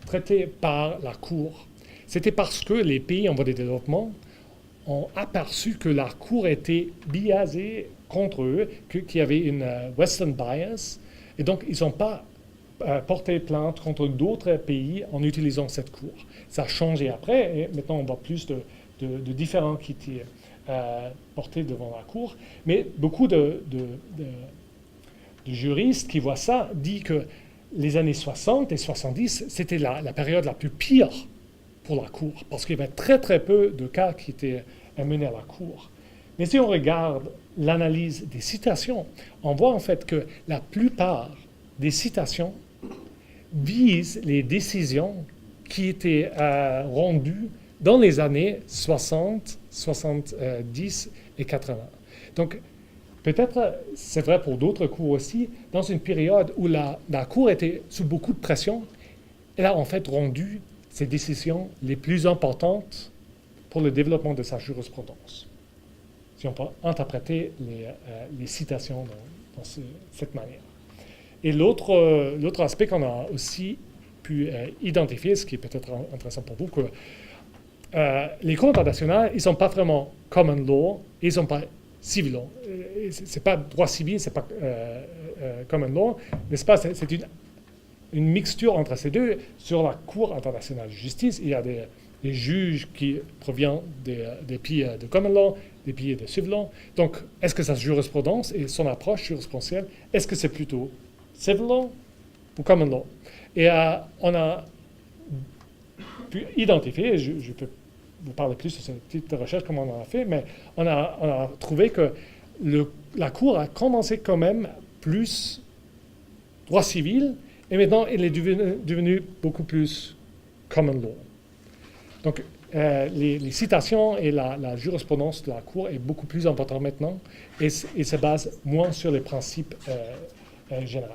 traités par la Cour. C'était parce que les pays en voie de développement ont aperçu que la Cour était biaisée contre eux, qu'il y avait une Western bias, et donc ils n'ont pas porté plainte contre d'autres pays en utilisant cette Cour. Ça a changé après, et maintenant on voit plus de différents qui étaient portés devant la Cour, mais beaucoup de juristes qui voient ça disent que les années 60 et 70, c'était la période la plus pire pour la Cour, parce qu'il y avait très très peu de cas qui étaient menés à la Cour. Mais si on regarde l'analyse des citations, on voit en fait que la plupart des citations visent les décisions qui étaient rendues dans les années 60, 70 et 80. Donc, peut-être, c'est vrai pour d'autres cours aussi, dans une période où la Cour était sous beaucoup de pression, elle a en fait rendu ses décisions les plus importantes pour le développement de sa jurisprudence, si on peut interpréter les citations dans cette manière. Et l'autre aspect qu'on a aussi pu identifier, ce qui est peut-être intéressant pour vous, que les cours internationaux, ils ne sont pas vraiment common law, ils ne sont pas civil law. Ce n'est pas droit civil, ce n'est pas common law, n'est-ce pas? C'est une mixture entre ces deux. Sur la Cour internationale de justice, il y a des juges qui proviennent des pays de common law, des pays de civil law. Donc, est-ce que sa jurisprudence et son approche jurisprudentielle, est-ce que c'est plutôt civil law ou common law? Et on a pu identifier, je peux vous parler plus de cette petite recherche, comment on en a fait, mais on a trouvé que la Cour a commencé quand même plus droit civil, et maintenant elle est devenue beaucoup plus common law. Donc, les citations et la jurisprudence de la Cour est beaucoup plus importante maintenant et se base moins sur les principes généraux.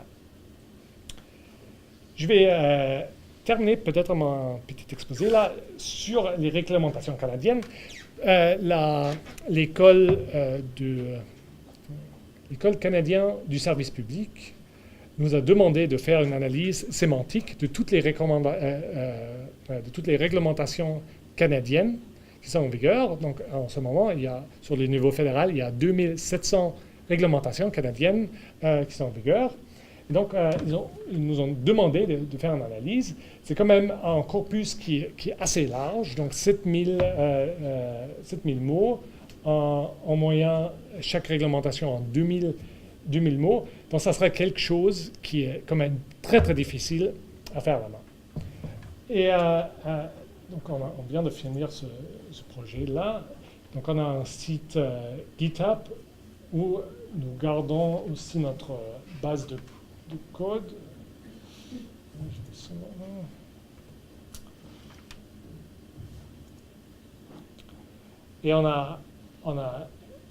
Je vais terminer peut-être mon petit exposé là sur les réglementations canadiennes. L'école canadienne du service public nous a demandé de faire une analyse sémantique de toutes les réglementations canadiennes qui sont en vigueur. Donc, en ce moment, sur le niveau fédéral, il y a 2700 réglementations canadiennes qui sont en vigueur. Et donc, ils nous ont demandé de faire une analyse. C'est quand même un corpus qui est assez large, donc 7000 mots. En moyenne, chaque réglementation en 2000 mots. Donc, ça serait quelque chose qui est quand même très, très difficile à faire à la main. Et donc, on vient de finir ce projet-là. Donc, on a un site GitHub où nous gardons aussi notre base de code. Et on a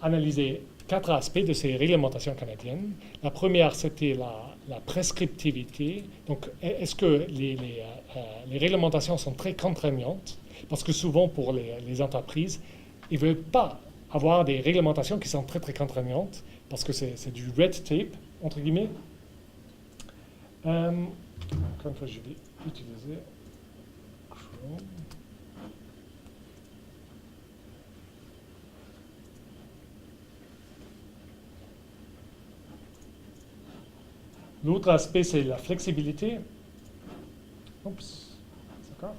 analysé 4 aspects de ces réglementations canadiennes. La première, c'était la prescriptivité. Donc, est-ce que les réglementations sont très contraignantes? Parce que souvent, pour les entreprises, ils ne veulent pas avoir des réglementations qui sont très, très contraignantes, parce que c'est du red tape, entre guillemets. Encore une fois, je vais utiliser Chrome. L'autre aspect, c'est la flexibilité. Oups, d'accord.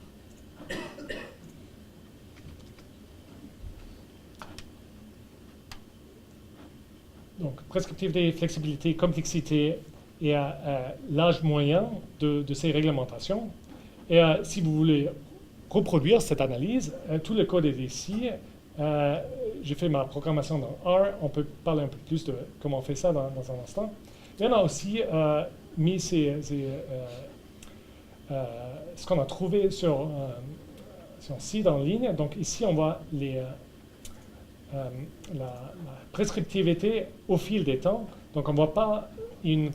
Donc, prescriptivité, flexibilité, complexité et l'âge moyen de ces réglementations. Et si vous voulez reproduire cette analyse, tout le code est ici. J'ai fait ma programmation dans R. On peut parler un peu plus de comment on fait ça dans un instant. Et on a aussi mis ce qu'on a trouvé sur un site en ligne. Donc ici, on voit la prescriptivité au fil des temps. Donc on ne voit pas une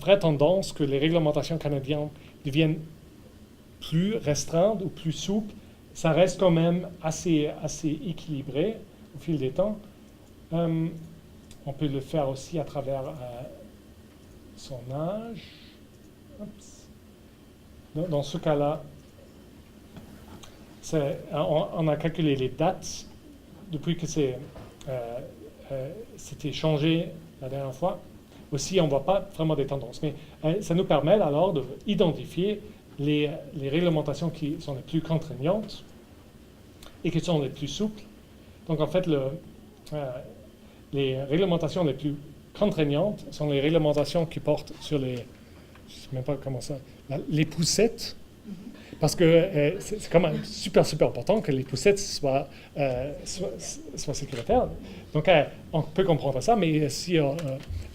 vraie tendance que les réglementations canadiennes deviennent plus restreintes ou plus souples. Ça reste quand même assez équilibré au fil des temps. On peut le faire aussi à travers son âge. Dans ce cas-là, on a calculé les dates depuis que c'était changé la dernière fois. Aussi, on ne voit pas vraiment des tendances. Mais ça nous permet alors d'identifier les réglementations qui sont les plus contraignantes et qui sont les plus souples. Donc, en fait, les réglementations les plus contraignantes sont les réglementations qui portent sur je ne sais même pas comment ça, les poussettes, parce que c'est quand même super important que les poussettes soient sécuritaires. Donc, on peut comprendre ça, mais si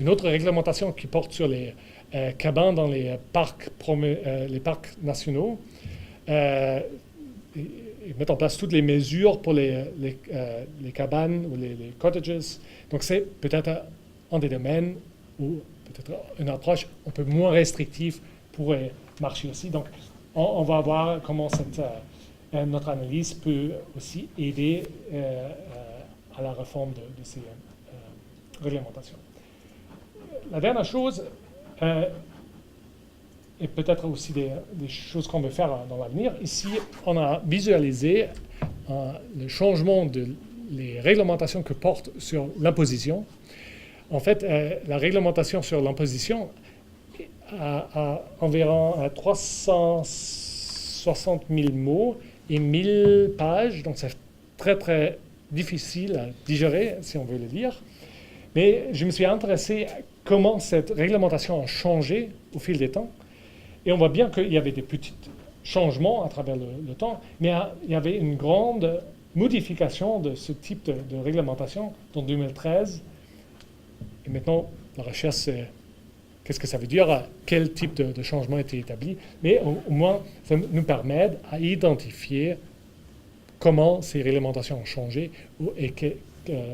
une autre réglementation qui porte sur les cabanes dans les parcs nationaux, et mettre en place toutes les mesures pour les cabanes ou les cottages. Donc, c'est peut-être un des domaines où peut-être une approche un peu moins restrictive pourrait marcher aussi. Donc, on va voir comment notre analyse peut aussi aider à la réforme de ces réglementations. La dernière chose, et peut-être aussi des choses qu'on veut faire dans l'avenir, ici, on a visualisé le changement les réglementations que portent sur l'imposition. En fait, la réglementation sur l'imposition a environ 360 000 mots et 1000 pages, donc c'est très très difficile à digérer si on veut le lire. Mais je me suis intéressé à comment cette réglementation a changé au fil des temps. Et on voit bien qu'il y avait des petits changements à travers le temps, mais il y avait une grande modification de ce type de réglementation en 2013. Et maintenant, la recherche, c'est qu'est-ce que ça veut dire, quel type de changement a été établi. Mais au moins, ça nous permet à identifier comment ces réglementations ont changé et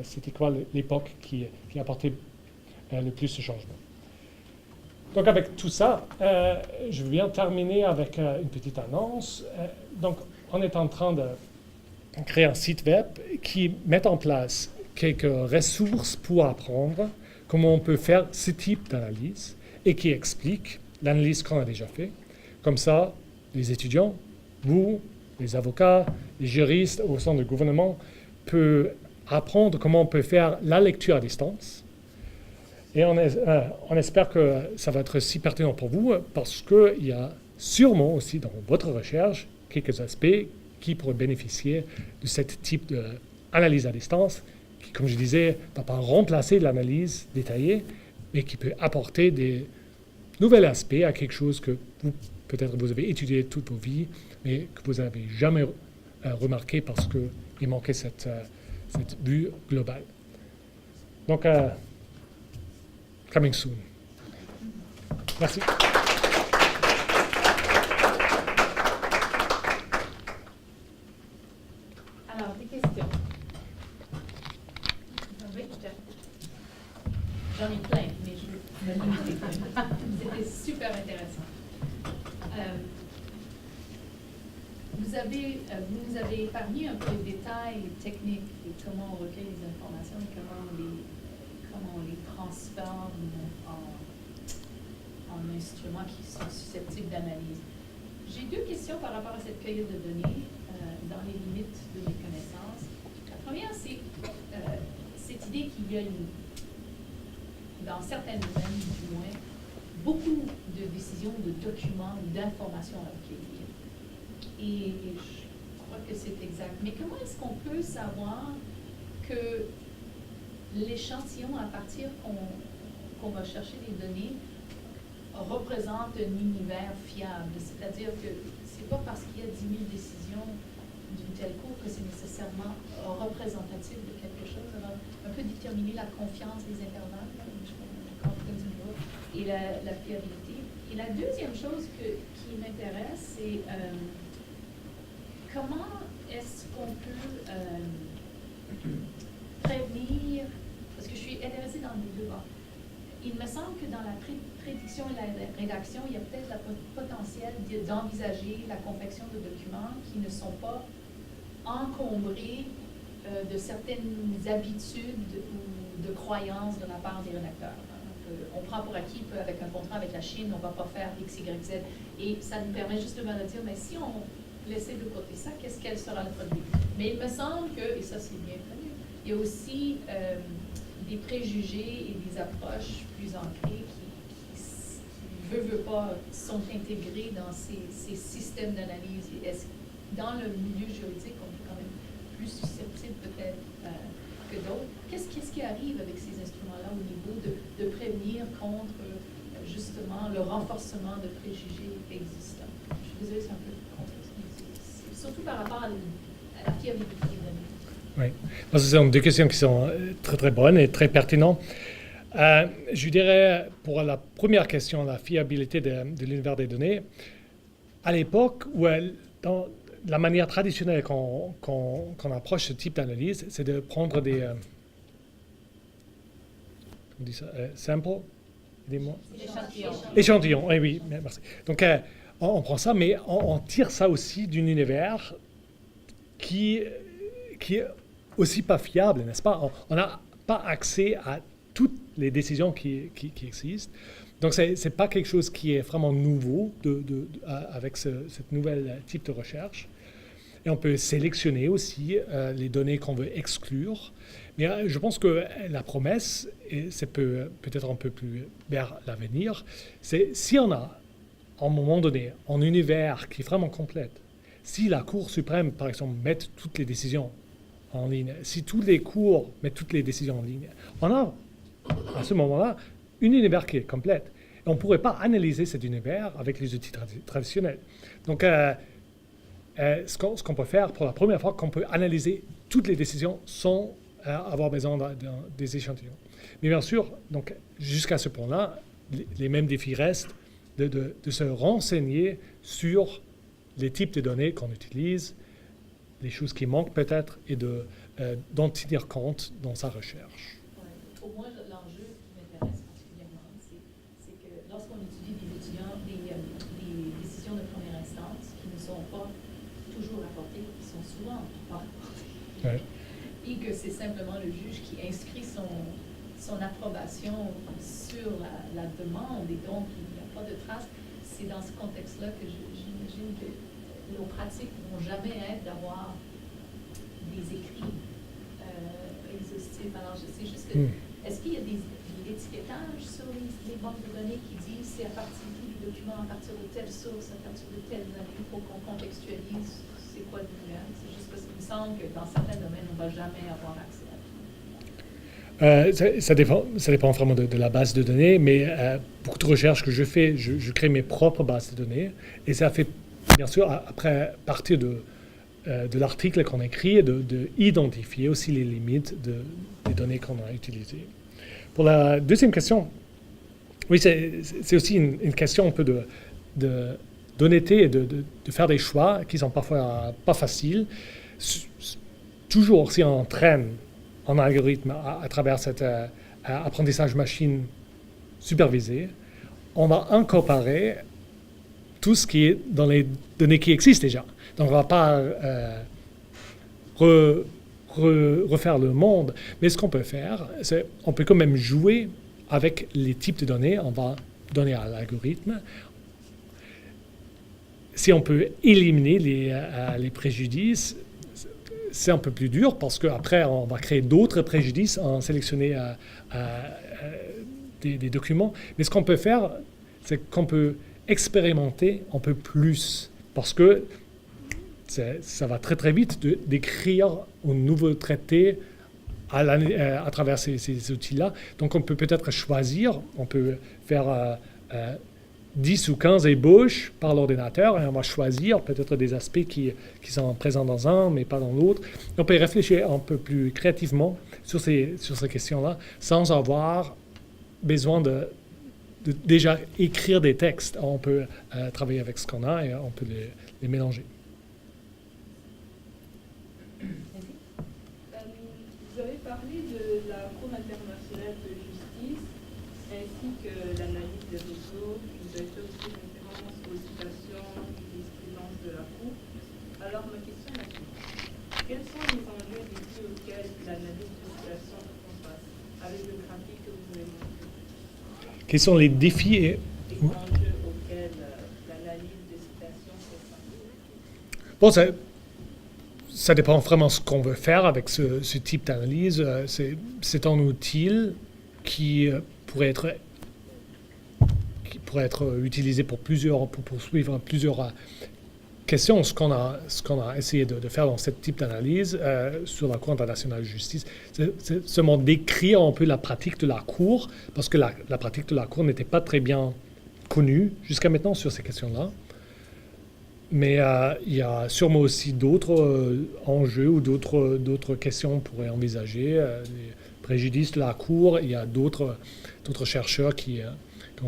c'était quoi l'époque qui a apporté le plus de changement. Donc avec tout ça, je vais bien terminer avec une petite annonce. Donc on est en train de créer un site web qui met en place quelques ressources pour apprendre comment on peut faire ce type d'analyse et qui explique l'analyse qu'on a déjà fait. Comme ça, les étudiants, vous, les avocats, les juristes au sein du gouvernement peuvent apprendre comment on peut faire la lecture à distance. Et on espère que ça va être aussi pertinent pour vous parce qu'il y a sûrement aussi dans votre recherche quelques aspects qui pourraient bénéficier de ce type d'analyse à distance qui, comme je disais, ne va pas remplacer l'analyse détaillée, mais qui peut apporter des nouveaux aspects à quelque chose que peut-être vous avez étudié toute vos vies, mais que vous n'avez jamais remarqué parce qu'il manquait cette vue globale. Donc, coming soon. Merci. Alors, des questions? Oui, j'en ai plein, mais je vais me limiter. C'était super intéressant. Vous nous avez épargné un peu les détails techniques et comment on recueille les informations et comment on les transforme en instruments qui sont susceptibles d'analyse. J'ai deux questions par rapport à cette cueillette de données dans les limites de mes connaissances. La première, c'est cette idée qu'il y a dans certaines domaines, du moins, beaucoup de décisions, de documents, d'informations à recueillir. Et je crois que c'est exact. Mais comment est-ce qu'on peut savoir que l'échantillon à partir qu'on va chercher les données représente un univers fiable? C'est-à-dire que c'est pas parce qu'il y a 10 000 décisions d'une telle cour que c'est nécessairement représentatif de quelque chose. Alors, un peu déterminer la confiance des intervalles, et la fiabilité. Et la deuxième chose qui m'intéresse, c'est comment est-ce qu'on peut prévenir, parce que je suis intéressée dans les deux bords. Il me semble que dans la prédiction et la rédaction, il y a peut-être le potentiel d'envisager la confection de documents qui ne sont pas encombrés de certaines habitudes ou de croyances de la part des rédacteurs. On prend pour acquis qu'avec un contrat avec la Chine, on ne va pas faire X, Y, Z. Et ça nous permet justement de dire, mais si on laissait de côté ça, qu'elle sera le produit? Mais il me semble que, et ça c'est bien connu, il y a aussi des préjugés et des approches plus ancrées qui veut pas, sont intégrés dans ces systèmes d'analyse. Dans le milieu juridique, on est quand même plus susceptible peut-être que d'autres. Qu'est-ce qui arrive avec ces instruments-là au niveau de prévenir contre justement le renforcement de préjugés existants? Je suis désolée, c'est un peu complexe, mais surtout par rapport à la fiabilité des données. Oui, ce sont deux questions qui sont très très bonnes et très pertinentes. Je dirais, pour la première question, la fiabilité de l'univers des données, à l'époque où dans la manière traditionnelle qu'on approche ce type d'analyse, c'est de prendre des samples, échantillons, oui, merci. Donc on prend ça, mais on tire ça aussi d'un univers qui est aussi pas fiable, n'est-ce pas? On n'a pas accès à toutes les décisions qui existent. Donc, ce n'est pas quelque chose qui est vraiment nouveau avec ce nouvel type de recherche. Et on peut sélectionner aussi les données qu'on veut exclure. Mais je pense que la promesse, et c'est peut-être un peu plus vers l'avenir, c'est si on a, à un moment donné, un univers qui est vraiment complète, si la Cour suprême, par exemple, met toutes les décisions en ligne, si tous les cours mettent toutes les décisions en ligne, on a, à ce moment-là, un univers qui est complète. Et on ne pourrait pas analyser cet univers avec les outils traditionnels. Donc, ce qu'on peut faire pour la première fois, qu'on peut analyser toutes les décisions sans avoir besoin des échantillons. Mais bien sûr, donc, jusqu'à ce point-là, les mêmes défis restent de se renseigner sur les types de données qu'on utilise, les choses qui manquent peut-être, et d'en tenir compte dans sa recherche. Ouais. Au moins, l'enjeu qui m'intéresse particulièrement, c'est que lorsqu'on étudie des décisions de première instance qui ne sont pas toujours rapportées, qui sont souvent pas rapportées, Ouais. et que c'est simplement le juge qui inscrit son approbation sur la demande, et donc il n'y a pas de trace, c'est dans ce contexte-là que j'imagine que nos pratiques ne vont jamais être d'avoir des écrits exhaustifs. Alors, je sais juste que, est-ce qu'il y a des étiquetages sur les banques de données qui disent c'est à partir du document, à partir de telle source, à partir de telle année, pour qu'on contextualise c'est quoi le numéro? C'est juste parce qu'il me semble que dans certains domaines, on ne va jamais avoir accès à tout. Ça dépend vraiment de la base de données, mais beaucoup de recherches que je fais, je crée mes propres bases de données, et ça fait bien sûr après partir de l'article qu'on écrit et de identifier aussi les limites des données qu'on a utilisées. Pour la deuxième question, oui, c'est aussi une question un peu d'honnêteté et de faire des choix qui sont parfois pas faciles. Toujours si on entraîne un algorithme à travers cet apprentissage machine supervisé, on va incorporer tout ce qui est dans les données qui existent déjà. Donc on ne va pas refaire le monde, mais ce qu'on peut faire, c'est on peut quand même jouer avec les types de données. On va donner à l'algorithme. Si on peut éliminer les préjudices, c'est un peu plus dur parce qu'après, on va créer d'autres préjudices en sélectionnant des documents. Mais ce qu'on peut faire, c'est qu'on peut expérimenter un peu plus parce que ça va très très vite d'écrire un nouveau traité à travers ces outils-là. Donc on peut peut-être choisir, on peut faire 10 ou 15 ébauches par l'ordinateur et on va choisir peut-être des aspects qui sont présents dans un mais pas dans l'autre. On peut réfléchir un peu plus créativement sur ces questions-là sans avoir besoin de déjà écrire des textes. On peut travailler avec ce qu'on a et on peut les mélanger. Vous avez parlé de la Cour internationale de justice ainsi que l'analyse des réseaux. Vous avez fait aussi référence aux citations et jurisprudences de la Cour. Alors ma question est la suivante. Quels sont les enjeux dédiés auxquels l'analyse de citations font face avec le graphique que vous avez montré? Quels sont les défis et Les enjeux auxquels l'analyse de citations fait face? Bon, ça dépend vraiment de ce qu'on veut faire avec ce type d'analyse. C'est un outil qui pourrait être utilisé pour poursuivre plusieurs questions. Ce qu'on a essayé de faire dans ce type d'analyse sur la Cour internationale de justice, c'est seulement décrire un peu la pratique de la Cour, parce que la pratique de la Cour n'était pas très bien connue jusqu'à maintenant sur ces questions-là. Mais il y a sûrement aussi d'autres enjeux ou d'autres questions qu'on pourrait envisager. Les préjudices de la Cour, il y a d'autres chercheurs qui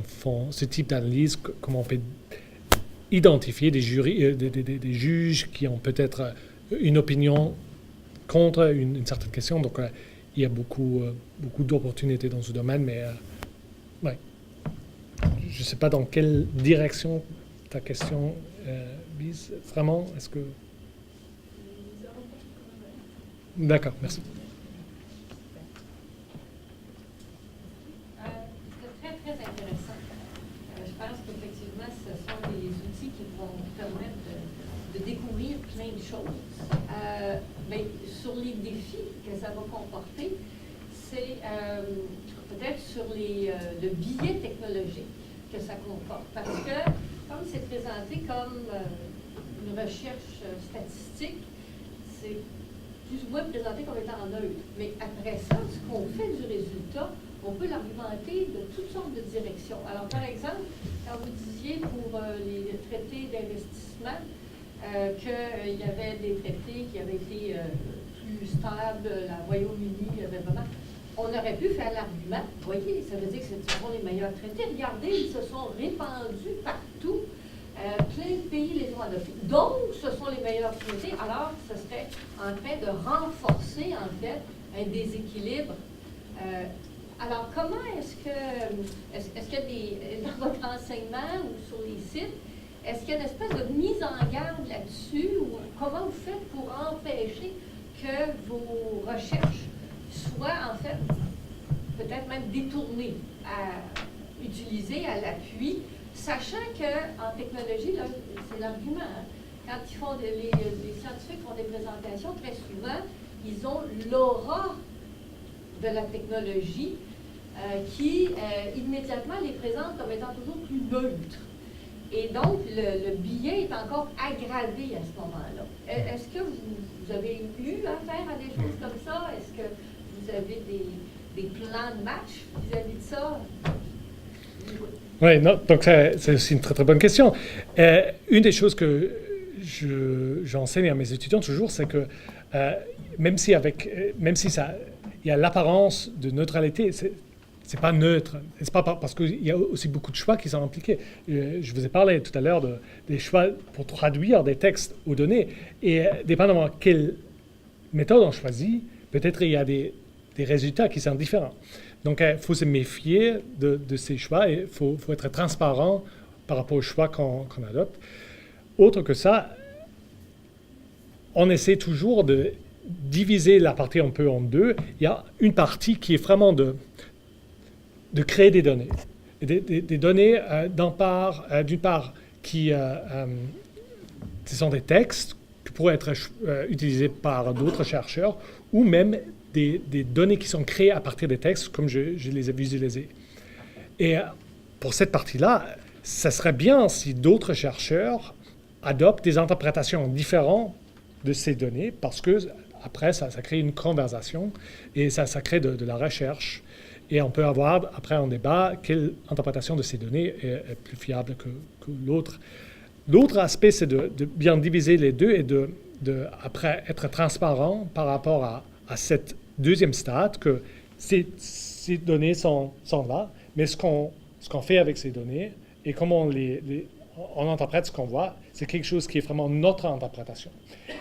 font ce type d'analyse, comment on peut identifier des juges qui ont peut-être une opinion contre une certaine question. Donc il y a beaucoup d'opportunités dans ce domaine, mais ouais. Je ne sais pas dans quelle direction ta question vise vraiment. Est-ce que... D'accord, merci. C'était très, très intéressant. Je pense qu'effectivement, ce sont des outils qui vont permettre de découvrir plein de choses. Mais sur les défis que ça va comporter, c'est peut-être sur le biais technologique que ça comporte. Parce que, comme c'est présenté comme une recherche statistique, c'est plus ou moins présenté comme étant neutre. Mais après ça, ce qu'on fait du résultat, on peut l'argumenter de toutes sortes de directions. Alors, par exemple, quand vous disiez pour les traités d'investissement, qu'il y avait des traités qui avaient été plus stables, la Royaume-Uni avait vraiment... On aurait pu faire l'argument, voyez, ça veut dire que ce sont les meilleurs traités. Regardez, ils se sont répandus partout. Plein de pays les ont adoptés. Donc, ce sont les meilleurs traités. Alors, ce serait en train de renforcer, en fait, un déséquilibre. Alors, comment est-ce qu'il y a dans votre enseignement ou sur les sites, est-ce qu'il y a une espèce de mise en garde là-dessus, ou comment vous faites pour empêcher que vos recherches soient, en fait, peut-être même détournées, utilisées à l'appui, sachant qu'en technologie, là, c'est l'argument, hein, quand ils font les scientifiques font des présentations, très souvent, ils ont l'aura de la technologie qui, immédiatement, les présente comme étant toujours plus neutre. Et donc, le biais est encore aggravé à ce moment-là. Est-ce que vous avez eu affaire à des choses comme ça? Est-ce que vous avez des plans de match vis-à-vis de ça? Oui, donc c'est aussi une très très bonne question. Une des choses que j'enseigne à mes étudiants toujours, c'est que même si il y a l'apparence de neutralité, c'est pas neutre. C'est pas parce qu'il y a aussi beaucoup de choix qui sont impliqués. Je vous ai parlé tout à l'heure des choix pour traduire des textes aux données. Et dépendamment de quelle méthode on choisit, peut-être il y a des résultats qui sont différents. Donc, il faut se méfier de ces choix et il faut être transparent par rapport aux choix qu'on adopte. Autre que ça, on essaie toujours de diviser la partie un peu en deux. Il y a une partie qui est vraiment de créer des données. Des données, d'une part, qui ce sont des textes qui pourraient être utilisés par d'autres chercheurs, ou même des données qui sont créées à partir des textes, comme je les ai visualisés. Et pour cette partie-là, ça serait bien si d'autres chercheurs adoptent des interprétations différentes de ces données, parce que après, ça crée une conversation et ça crée de la recherche. Et on peut avoir, après un débat, quelle interprétation de ces données est plus fiable que l'autre. L'autre aspect, c'est de bien diviser les deux et après, être transparent par rapport à cette deuxième stade, que ces données sont là, mais ce qu'on fait avec ces données et comment on interprète ce qu'on voit, c'est quelque chose qui est vraiment notre interprétation.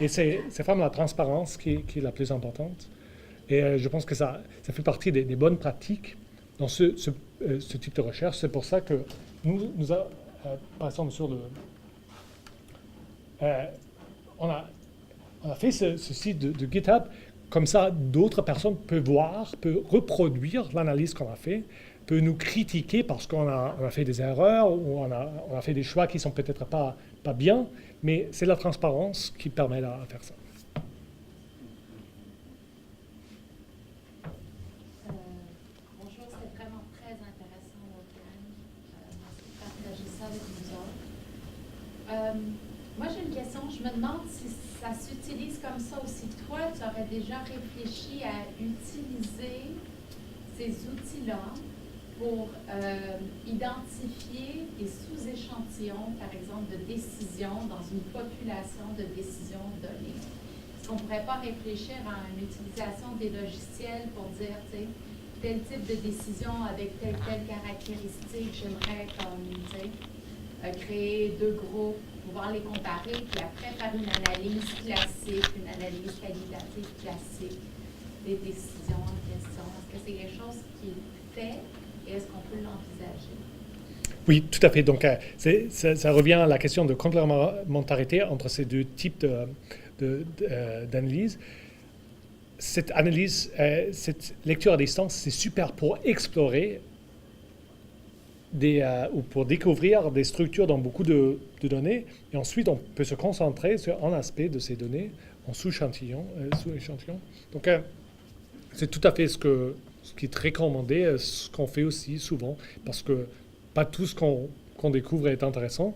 Et c'est vraiment la transparence qui est la plus importante. Et je pense que ça fait partie des bonnes pratiques dans ce type de recherche. C'est pour ça que nous par exemple, on a fait ce site de GitHub. Comme ça, d'autres personnes peuvent reproduire l'analyse qu'on a fait, peuvent nous critiquer parce qu'on a fait des erreurs ou on a fait des choix qui ne sont peut-être pas bien, mais c'est la transparence qui permet de faire ça. Bonjour, c'est vraiment très intéressant, Wolfgang. Merci de partager ça avec nous autres. Moi, j'ai une question. Je me demande si ça s'utilise comme ça aussi. Toi, tu aurais déjà réfléchi à utiliser ces outils-là pour identifier des sous-échantillons, par exemple, de décisions dans une population de décisions données. Est-ce qu'on ne pourrait pas réfléchir à une utilisation des logiciels pour dire, tu sais, tel type de décision avec telle caractéristique, j'aimerais comme, tu sais, créer deux groupes, pouvoir les comparer, puis après faire une analyse classique, une analyse qualitative classique des décisions en question. Est-ce que c'est quelque chose qui est fait et est-ce qu'on peut l'envisager? Oui, tout à fait. Donc, ça revient à la question de complémentarité entre ces deux types d'analyse. Cette analyse, cette lecture à distance, c'est super pour explorer ou pour découvrir des structures dans beaucoup de données. Et ensuite, on peut se concentrer sur un aspect de ces données en sous-échantillon. Donc, c'est tout à fait ce qui est recommandé, ce qu'on fait aussi souvent, parce que pas tout ce qu'on découvre est intéressant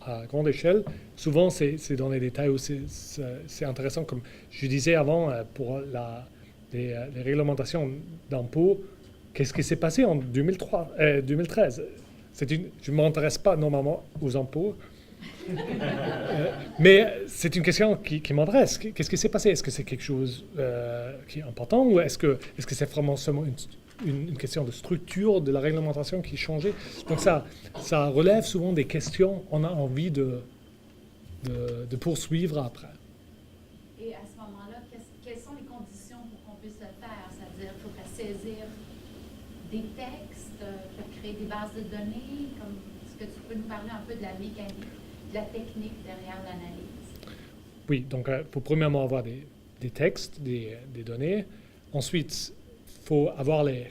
à grande échelle. Souvent, c'est dans les détails où c'est intéressant. Comme je disais avant, pour les réglementations d'impôts, qu'est-ce qui s'est passé en 2013 je ne m'intéresse pas normalement aux impôts, mais c'est une question qui m'intéresse. Qu'est-ce qui s'est passé? Est-ce que c'est quelque chose qui est important ou est-ce que c'est vraiment seulement une question de structure de la réglementation qui changeait? Donc ça relève souvent des questions on a envie de poursuivre après. Et à ce moment-là, quelles sont les conditions pour qu'on puisse le faire? C'est-à-dire qu'il faudrait saisir des textes, pour créer des bases de données? Est-ce que tu peux nous parler un peu de la mécanique, de la technique derrière l'analyse? Oui, donc il faut premièrement avoir des textes, des données. Ensuite, il faut avoir les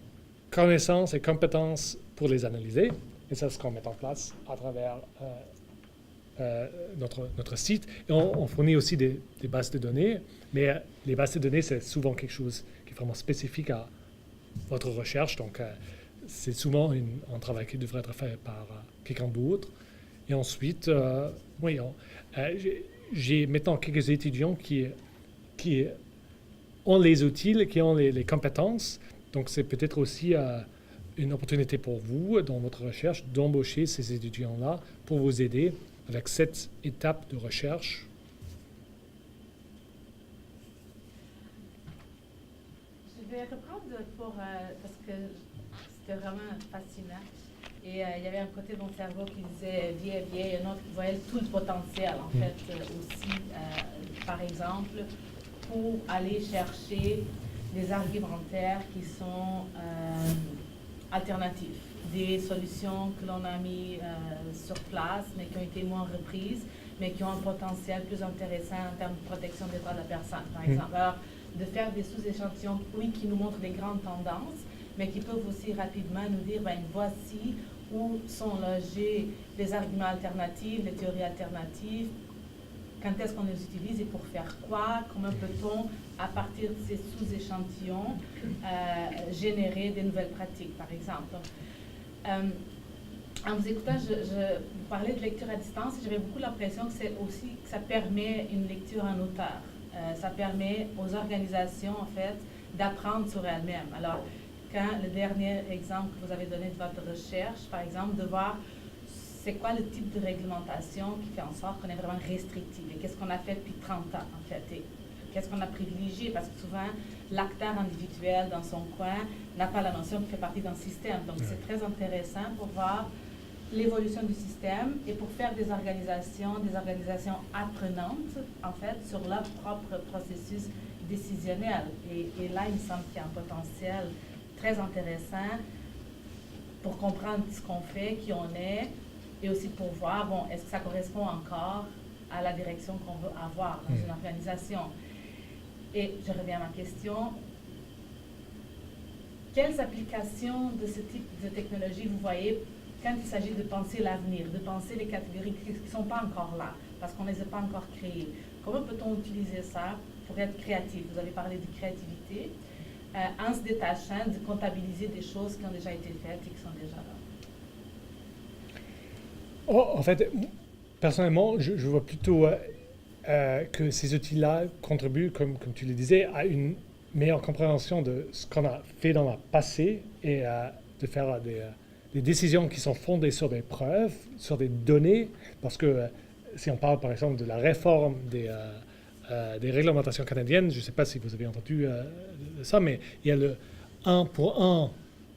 connaissances et compétences pour les analyser. Et ça, c'est ce qu'on met en place à travers notre site. Et on fournit aussi des bases de données. Mais les bases de données, c'est souvent quelque chose qui est vraiment spécifique à votre recherche. Donc, c'est souvent un travail qui devrait être fait par quelqu'un d'autre. Et ensuite, j'ai maintenant quelques étudiants qui ont les outils, qui ont les compétences. Donc, c'est peut-être aussi une opportunité pour vous, dans votre recherche, d'embaucher ces étudiants-là pour vous aider avec cette étape de recherche. Je vais reprendre parce que c'était vraiment fascinant. Et il y avait un côté de mon cerveau qui disait viens, et un autre qui voyait tout le potentiel, en fait, aussi, par exemple, pour aller chercher des argumentaires qui sont alternatifs, des solutions que l'on a mis sur place, mais qui ont été moins reprises, mais qui ont un potentiel plus intéressant en termes de protection des droits de la personne, par exemple. Alors, de faire des sous-échantillons, oui, qui nous montrent les grandes tendances, mais qui peuvent aussi rapidement nous dire, voici où sont logés les arguments alternatifs, les théories alternatives, quand est-ce qu'on les utilise et pour faire quoi, comment peut-on, à partir de ces sous-échantillons, générer des nouvelles pratiques, par exemple. En vous écoutant, je vous parlais de lecture à distance et j'avais beaucoup l'impression que ça permet une lecture en auteur. Ça permet aux organisations, en fait, d'apprendre sur elles-mêmes. Alors, quand le dernier exemple que vous avez donné de votre recherche, par exemple, de voir c'est quoi le type de réglementation qui fait en sorte qu'on est vraiment restrictif et qu'est-ce qu'on a fait depuis 30 ans, en fait, et qu'est-ce qu'on a privilégié, parce que souvent, l'acteur individuel dans son coin n'a pas la notion qu'il fait partie d'un système. Donc, c'est très intéressant pour voir l'évolution du système et pour faire des organisations apprenantes, en fait, sur leur propre processus décisionnel. Et là, il me semble qu'il y a un potentiel très intéressant pour comprendre ce qu'on fait, qui on est, et aussi pour voir, est-ce que ça correspond encore à la direction qu'on veut avoir dans une organisation. Et je reviens à ma question. Quelles applications de ce type de technologie vous voyez quand il s'agit de penser l'avenir, de penser les catégories qui ne sont pas encore là, parce qu'on ne les a pas encore créées? Comment peut-on utiliser ça pour être créatif? Vous avez parlé de créativité, en se détachant de comptabiliser des choses qui ont déjà été faites et qui sont déjà là. En fait, personnellement, je vois plutôt que ces outils-là contribuent, comme tu le disais, à une meilleure compréhension de ce qu'on a fait dans le passé et de faire des décisions qui sont fondées sur des preuves, sur des données, parce que si on parle par exemple de la réforme des réglementations canadiennes, je ne sais pas si vous avez entendu de ça, mais il y a le 1 pour 1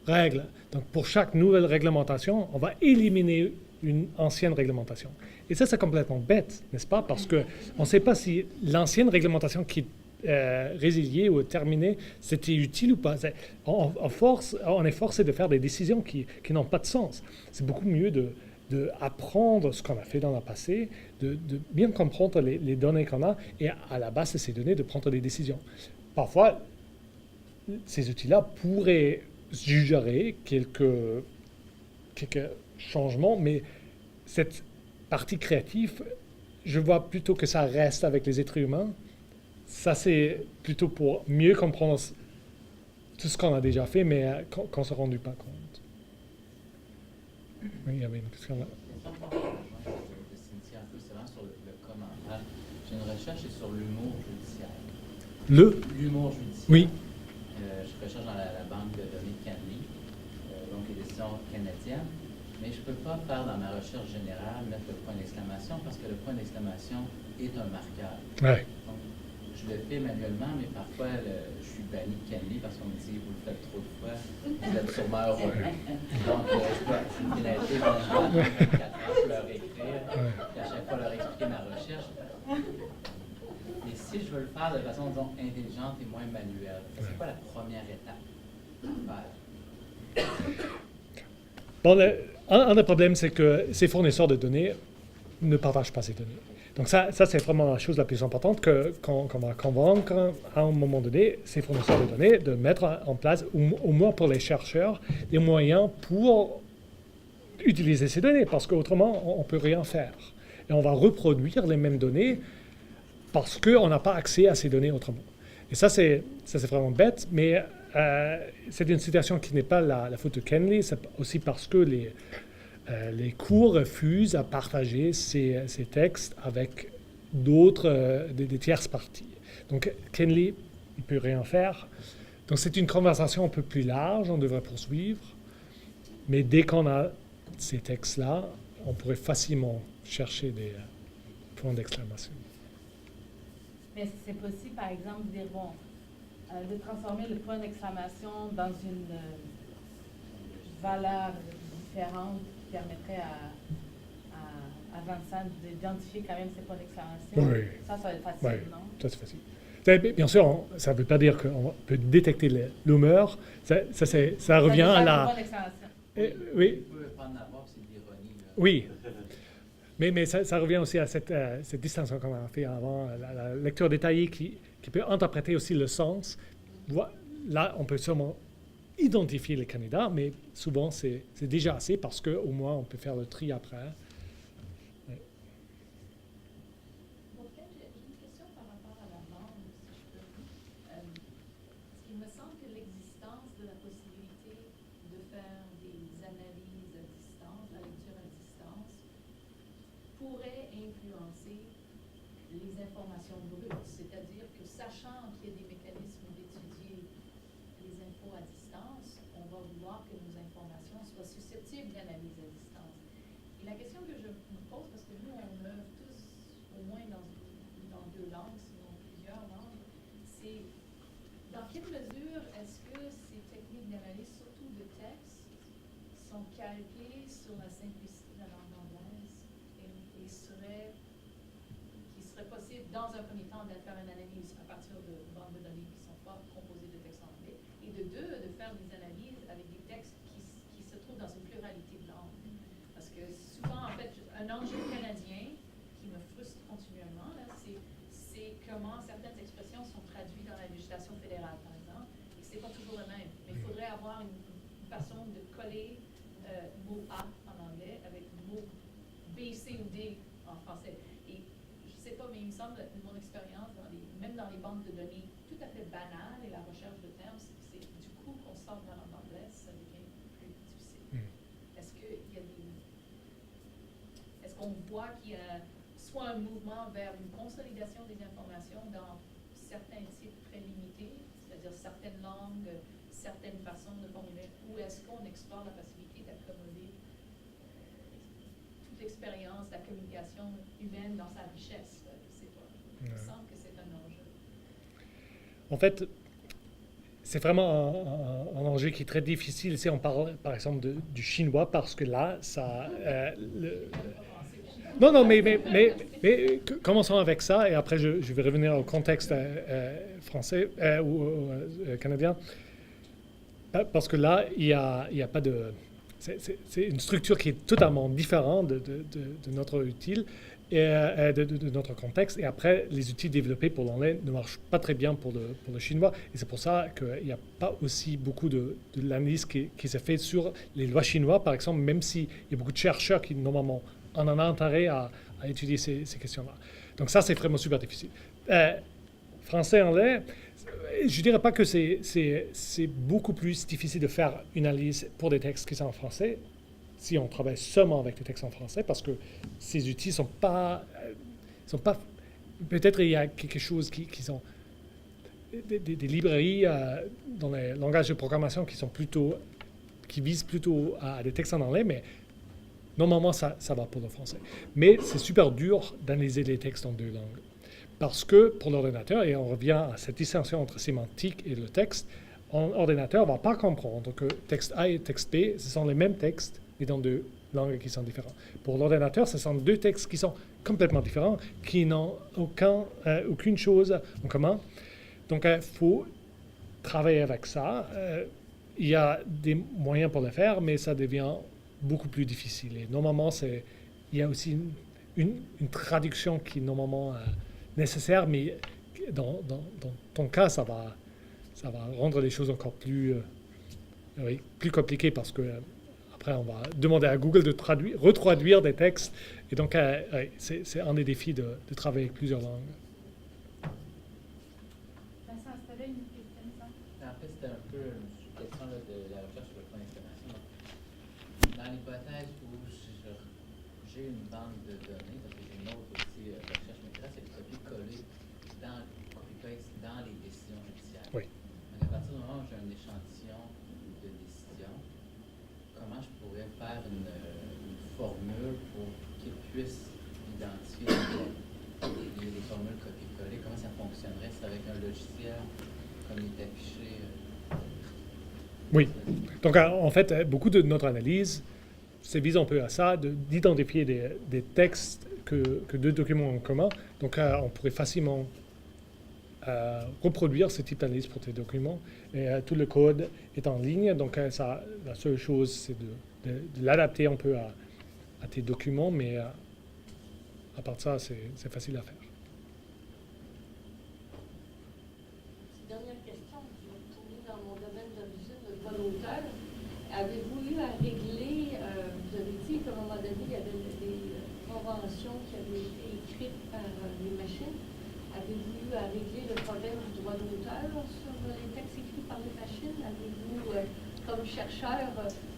règle. Donc pour chaque nouvelle réglementation, on va éliminer une ancienne réglementation. Et ça, c'est complètement bête, n'est-ce pas? Parce qu'on ne sait pas si l'ancienne réglementation qui est résiliée ou terminée, c'était utile ou pas. On est forcé de faire des décisions qui n'ont pas de sens. C'est beaucoup mieux d'apprendre ce qu'on a fait dans le passé, de bien comprendre les données qu'on a et à la base de ces données, de prendre des décisions. Parfois, ces outils-là pourraient suggérer quelques changements, mais cette partie créative, je vois plutôt que ça reste avec les êtres humains ça, c'est plutôt pour mieux comprendre tout ce qu'on a déjà fait, mais qu'on ne se rendu pas compte. Oui, il y avait une question là. De Cynthia, un peu, c'est vraiment sur le commentaire. J'ai une recherche sur l'humour judiciaire. L'humour judiciaire. Oui. Je recherche dans la banque de données de Canley, donc les décisions canadiennes, mais je ne peux pas faire dans ma recherche générale mettre le point d'exclamation parce que le point d'exclamation est un marqueur. Ouais. Donc, je le fais manuellement, mais parfois je suis banni de Canley parce qu'on me dit vous le faites trop de fois, vous êtes sûrement heureux. Donc, c'est une pénalité, je dois attendre 24 heures pour leur écrire, puis à chaque fois leur expliquer ma recherche. Mais si je veux le faire de façon, disons, intelligente et moins manuelle, c'est quoi la première étape à faire? Bon, un des problèmes, c'est que ces fournisseurs de données ne partagent pas ces données. Donc ça c'est vraiment la chose la plus importante qu'on va convaincre à un moment donné ces fournisseurs de données de mettre en place, au moins pour les chercheurs, des moyens pour utiliser ces données, parce qu'autrement, on ne peut rien faire. Et on va reproduire les mêmes données parce qu'on n'a pas accès à ces données autrement. Et ça, c'est vraiment bête, mais c'est une situation qui n'est pas la faute de Canley, c'est aussi parce que les cours refusent à partager ces textes avec d'autres, des tierces parties. Donc, Canley, il ne peut rien faire. Donc, c'est une conversation un peu plus large, on devrait poursuivre. Mais dès qu'on a ces textes-là, on pourrait facilement chercher des points d'exclamation. Mais c'est possible, par exemple, de dire, bon, de transformer le point d'exclamation dans une valeur différente qui permettrait à Vincent d'identifier quand même ces points d'exclamation. Oui. Ça va être facile, Oui, non? ça c'est facile. Bien sûr, ça ne veut pas dire qu'on peut détecter l'humeur. Ça revient à la... Point d'exclamation. Oui. On peut pas en avoir, c'est de l'ironie. Oui. Mais ça revient aussi à cette distinction qu'on a fait avant, la lecture détaillée qui peut interpréter aussi le sens. Là, on peut seulement identifier les candidats, mais souvent c'est déjà assez parce qu'au moins on peut faire le tri après. Bon, peut-être j'ai une question par rapport à la langue, si je peux. Il me semble que l'existence de la possibilité de faire des analyses à distance, la lecture à distance, pourrait influencer les informations brutes, c'est-à-dire que sachant qu'il y a des mécanismes d'étudier les infos à distance, on va vouloir que nos informations soient susceptibles d'analyse à distance. Et la question que je me pose, parce que nous, on œuvre tous au moins dans deux langues, sinon plusieurs langues, c'est dans quelle mesure est-ce que ces techniques d'analyse, surtout de texte, sont calquées sur la simplicité de la langue anglaise et qu'il serait possible, dans un premier temps, de faire une analyse à partir de banques de données qui ne sont pas composées de textes en anglais, et de deux, de faire des analyses avec des textes qui se trouvent dans une pluralité de langues. Parce que souvent, en fait, un enjeu canadien qui me frustre continuellement, là, c'est comment certaines expressions sont traduites dans la législation fédérale, par exemple, et que ce n'est pas toujours le même. Mais il faudrait avoir une façon de coller mot A en anglais avec mot B, C ou D en français. Et je ne sais pas, mais il me semble, mon expérience, même dans les banques de données tout à fait banales et la recherche de termes, c'est du coup qu'on sort de la langue anglaise, ça devient plus difficile. Est-ce qu'on voit qu'il y a soit un mouvement vers une consolidation des informations dans certains types très limités, c'est-à-dire certaines langues, certaines façons de formuler, ou est-ce qu'on explore la possibilité d'accommoder toute l'expérience de la communication humaine dans sa richesse? Je ne sais pas. Il me semble que c'est un enjeu. En fait, c'est vraiment un enjeu qui est très difficile. Si on parle, par exemple, du chinois, parce que là, ça... Non, mais commençons avec ça, et après je vais revenir au contexte français ou canadien. Parce que là, il y a pas de... C'est une structure qui est totalement différente de notre outil et de notre contexte. Et après, les outils développés pour l'anglais ne marchent pas très bien pour le chinois. Et c'est pour ça qu'il n'y a pas aussi beaucoup de l'analyse qui se fait sur les lois chinoises, par exemple, même s'il y a beaucoup de chercheurs qui, normalement, en ont intérêt à étudier ces questions-là. Donc ça, c'est vraiment super difficile. français-anglais, je ne dirais pas que c'est beaucoup plus difficile de faire une analyse pour des textes qui sont en français si on travaille seulement avec des textes en français, parce que ces outils sont pas peut-être il y a quelque chose qui sont des librairies dans les langages de programmation qui visent plutôt à des textes en anglais, mais normalement ça va pour le français. Mais c'est super dur d'analyser les textes en deux langues. Parce que pour l'ordinateur, et on revient à cette distinction entre sémantique et le texte, l'ordinateur ne va pas comprendre que texte A et texte B, ce sont les mêmes textes, mais dans deux langues qui sont différentes. Pour l'ordinateur, ce sont deux textes qui sont complètement différents, qui n'ont aucune chose en commun. Donc, il faut travailler avec ça. Il y a des moyens pour le faire, mais ça devient beaucoup plus difficile. Et normalement, il y a aussi une traduction qui est normalement nécessaire, mais dans ton cas, ça va rendre les choses encore plus compliquées parce que après, on va demander à Google de retraduire des textes. Et donc, c'est un des défis de travailler avec plusieurs langues. Vincent, est-ce que tu avais une question, ça? En fait, c'était un peu une question là, de la recherche sur le point d'exclamation. Dans l'hypothèse où j'ai une banque de données, parce que j'ai une autre aussi recherche m'intéresse, c'est le copier-coller copy-paste dans les décisions judiciaires. Oui. Donc, à partir du moment où j'ai un échantillon de décision, comment je pourrais faire une formule pour qu'il puisse identifier les formules copier-coller? Comment ça fonctionnerait? C'est avec un logiciel comme il est affiché? Oui. Donc, en fait, beaucoup de notre analyse se vise un peu à ça, d'identifier des textes que deux documents ont en commun. Donc, on pourrait facilement reproduire ce type d'analyse pour tes documents. Et tout le code est en ligne. Donc, la seule chose, c'est de l'adapter un peu à tes documents. Mais à part de ça, c'est facile à faire. Dernière question, je vais retourner dans mon domaine d'origine, le droit d'auteur. Avez-vous eu à régler, vous avez dit qu'à un moment donné, il y avait des conventions qui avaient été écrites par les machines. Avez-vous eu à régler le problème du droit d'auteur sur les textes écrits par les machines? Avez-vous, comme chercheur,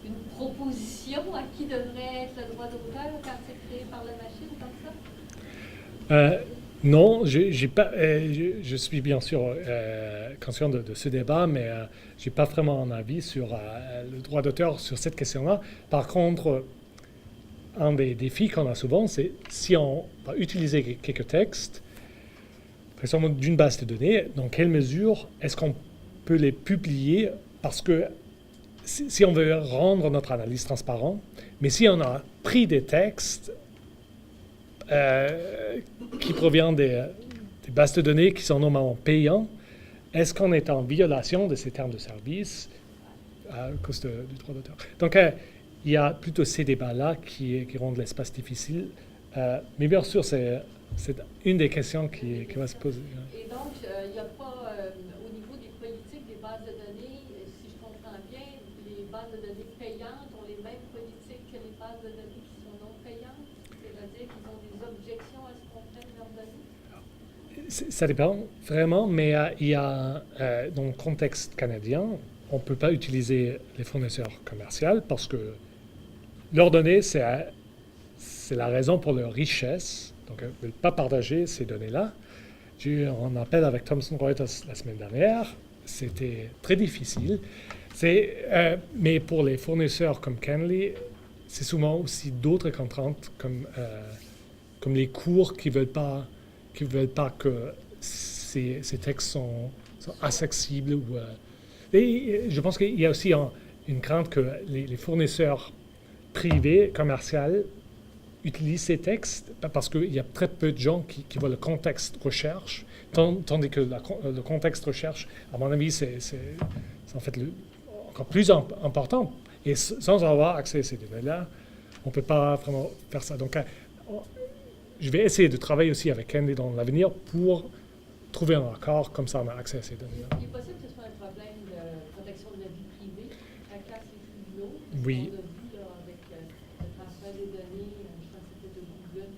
une proposition à qui devrait être le droit d'auteur quand c'est créé par la machine comme ça? Non, je suis bien sûr conscient de ce débat, mais je n'ai pas vraiment un avis sur le droit d'auteur sur cette question-là. Par contre, un des défis qu'on a souvent, c'est si on va utiliser quelques textes, par exemple d'une base de données, dans quelle mesure est-ce qu'on peut les publier? Parce que si on veut rendre notre analyse transparente, mais si on a pris des textes qui proviennent des bases de données qui sont normalement payants, est-ce qu'on est en violation de ces termes de service à cause du droit d'auteur? Donc, il y a plutôt ces débats-là qui rendent l'espace difficile. Mais bien sûr, c'est une des questions qui va se poser. Et donc, il n'y a pas, au niveau des politiques des bases de données, si je comprends bien, les bases de données payantes ont les mêmes politiques que les bases de données qui sont non payantes? C'est-à-dire qu'ils ont des objections à ce qu'on prenne leurs données? Ça dépend vraiment, mais il y a, dans le contexte canadien, on ne peut pas utiliser les fournisseurs commerciaux parce que leurs données, c'est la raison pour leur richesse. Donc, ils ne veulent pas partager ces données-là. J'ai eu un appel avec Thomson Reuters la semaine dernière. C'était très difficile. Mais pour les fournisseurs comme Canly, c'est souvent aussi d'autres contraintes comme les cours qui ne veulent pas que ces textes sont accessibles. Et je pense qu'il y a aussi une crainte que les fournisseurs privés, commerciaux, utilisent ces textes parce qu'il y a très peu de gens qui voient le contexte recherche, tandis que le contexte recherche, à mon avis, c'est en fait encore plus important. Et sans avoir accès à ces données-là, on ne peut pas vraiment faire ça. Donc, je vais essayer de travailler aussi avec Candy dans l'avenir pour trouver un accord, comme ça on a accès à ces données-là. Il est possible que ce soit un problème de protection de la vie privée à cas c'est plus lourd. Oui. On a vu là, avec le transfert des données, je pense que c'était de Google,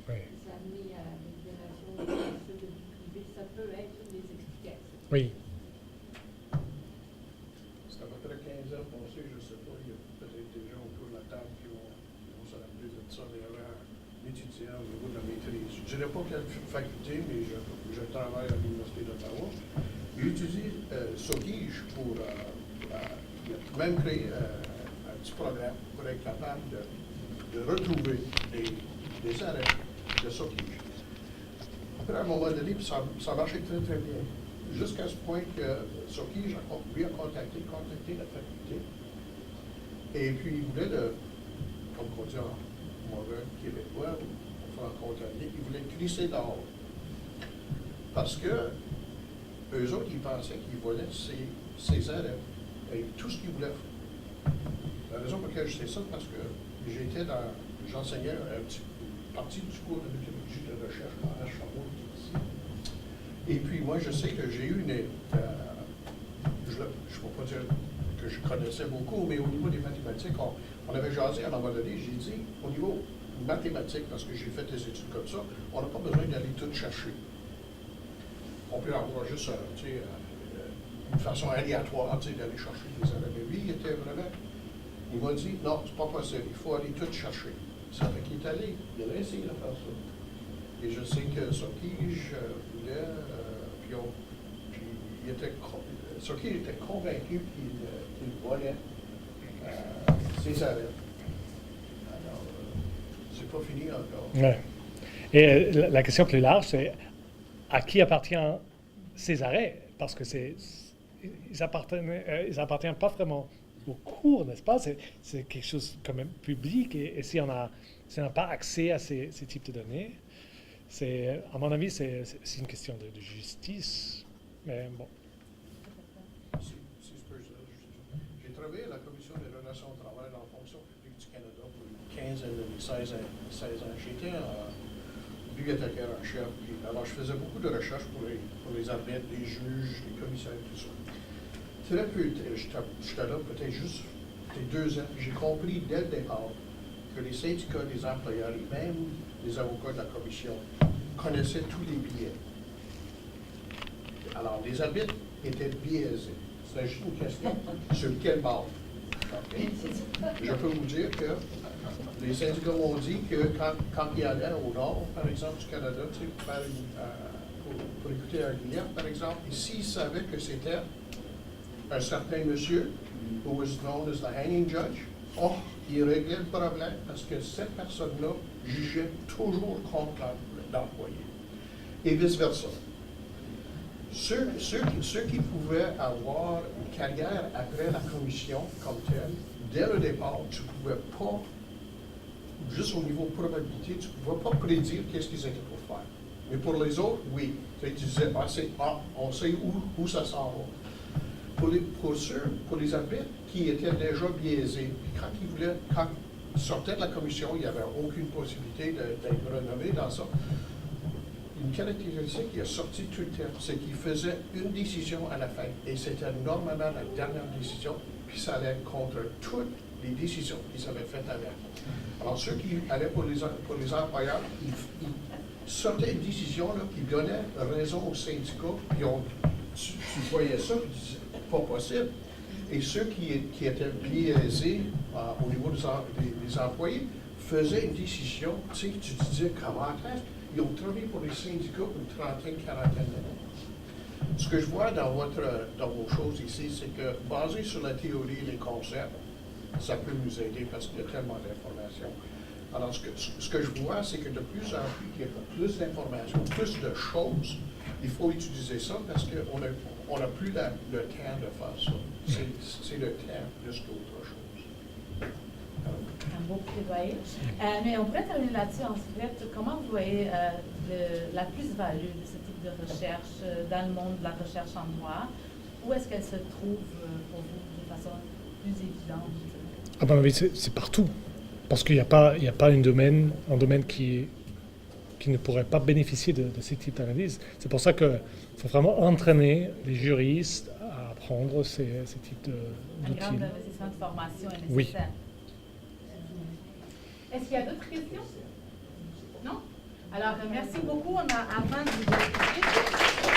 Oui. ça a amené à une libération de vie privée. Ça peut être Oui. C'est à peu près 15 ans passés, je ne sais pas, il y a peut-être des gens autour de la table qui vont se rappeler de ça, d'ailleurs, étudiant au niveau de la maîtrise. Je ne dirais pas quelle faculté, mais je travaille à l'Université d'Ottawa. J'étudie Sokige pour même créer un petit programme pour être capable de retrouver des arrêts de Sokige. Après, à un moment donné, ça marchait très, très bien. Jusqu'à ce point que Sokige lui a contacté la faculté. Et puis, il voulait, comme on dit en mauvais québécois, ou franco-ontarien, il voulait crisser dehors. Parce que eux autres, ils pensaient qu'ils volaient ses arrêts et tout ce qu'ils voulaient faire. La raison pour laquelle je sais ça, parce que j'enseignais une partie du cours de méthodologie de recherche à Sherbrooke ici. Et puis moi, je sais que j'ai eu je ne peux pas dire que je connaissais beaucoup, mais au niveau des mathématiques, on avait jasé à un moment donné, j'ai dit, au niveau mathématique, parce que j'ai fait des études comme ça, on n'a pas besoin d'aller tout chercher. On peut avoir juste une façon aléatoire d'aller chercher des arrêts. Mais lui, il m'a dit, non, c'est pas possible, il faut aller tout chercher. Ça fait qu'il est allé, il a essayé de faire ça. Et je sais que Sokige voulait, Sokige était convaincu qu'il volait ses arrêts. Alors, c'est pas fini encore. Ouais. Et la question plus large, c'est à qui appartiennent ces arrêts? Parce que ils appartiennent pas vraiment au cours, n'est-ce pas? C'est quelque chose quand même public. Et si on n'a pas accès à ces types de données, à mon avis, c'est une question de justice. Mais bon. Si je peux, j'ai travaillé à la Commission des relations au travail dans la fonction publique du Canada pour une quinzaine d'années, 16 ans. J'étais bibliothécaire en chef. Alors, je faisais beaucoup de recherches pour les arbitres, les juges, les commissaires, tout ça. Très peu, j'étais là peut-être juste 2 ans. J'ai compris dès le départ que les syndicats, les employeurs et même les avocats de la commission connaissaient tous les biais. Alors, les arbitres étaient biaisés. C'est juste une question sur quelle base. Okay. Je peux vous dire que les syndicats m'ont dit que quand ils allaient au nord, par exemple, du Canada, pour écouter un client, par exemple, et s'ils savaient que c'était un certain monsieur, who was known as the hanging judge, il réglait le problème parce que cette personne-là jugeait toujours contre l'employé. Et vice-versa. Ceux qui pouvaient avoir une carrière après la commission comme telle, dès le départ, tu ne pouvais pas, juste au niveau probabilité, tu ne pouvais pas prédire qu'est-ce qu'ils étaient pour faire. Mais pour les autres, oui. Tu disais, on sait où ça s'en va. Pour les arbitres qui étaient déjà biaisés, puis quand ils sortaient de la commission, il n'y avait aucune possibilité d'être renommé dans ça. Une caractéristique qui est sortie tout le temps, c'est qu'ils faisaient une décision à la fin, et c'était normalement la dernière décision, puis ça allait contre toutes les décisions qu'ils avaient faites avant. Alors ceux qui allaient pour les employeurs, ils sortaient une décision là, qui donnait raison aux syndicats, puis tu voyais ça, tu disais, pas possible. Et ceux qui étaient biaisés au niveau des employés faisaient une décision, tu sais, tu disais comment ils ont travaillé pour les syndicats une trentaine, quarantaine d'années. Ce que je vois dans vos choses ici, c'est que basé sur la théorie et les concepts, ça peut nous aider parce qu'il y a tellement d'informations. Alors, ce que je vois, c'est que de plus en plus, il y a plus d'informations, plus de choses. Il faut utiliser ça parce qu'on n'a plus le temps de faire ça. C'est le temps plus qu'autre chose. Un beau plaidoyer. Mais on pourrait terminer là-dessus en fait. Comment vous voyez la plus-value de ce type de recherche dans le monde de la recherche en droit? Où est-ce qu'elle se trouve pour vous de façon plus évidente? À mon avis, c'est partout. Parce qu'il n'y a pas un domaine qui ne pourrait pas bénéficier de ce type d'analyse. C'est pour ça qu'il faut vraiment entraîner les juristes à apprendre ces types d'outils. Un grand investissement de formation est Oui. nécessaire. Est-ce qu'il y a d'autres questions? Non? Alors, merci beaucoup. On a avant de vous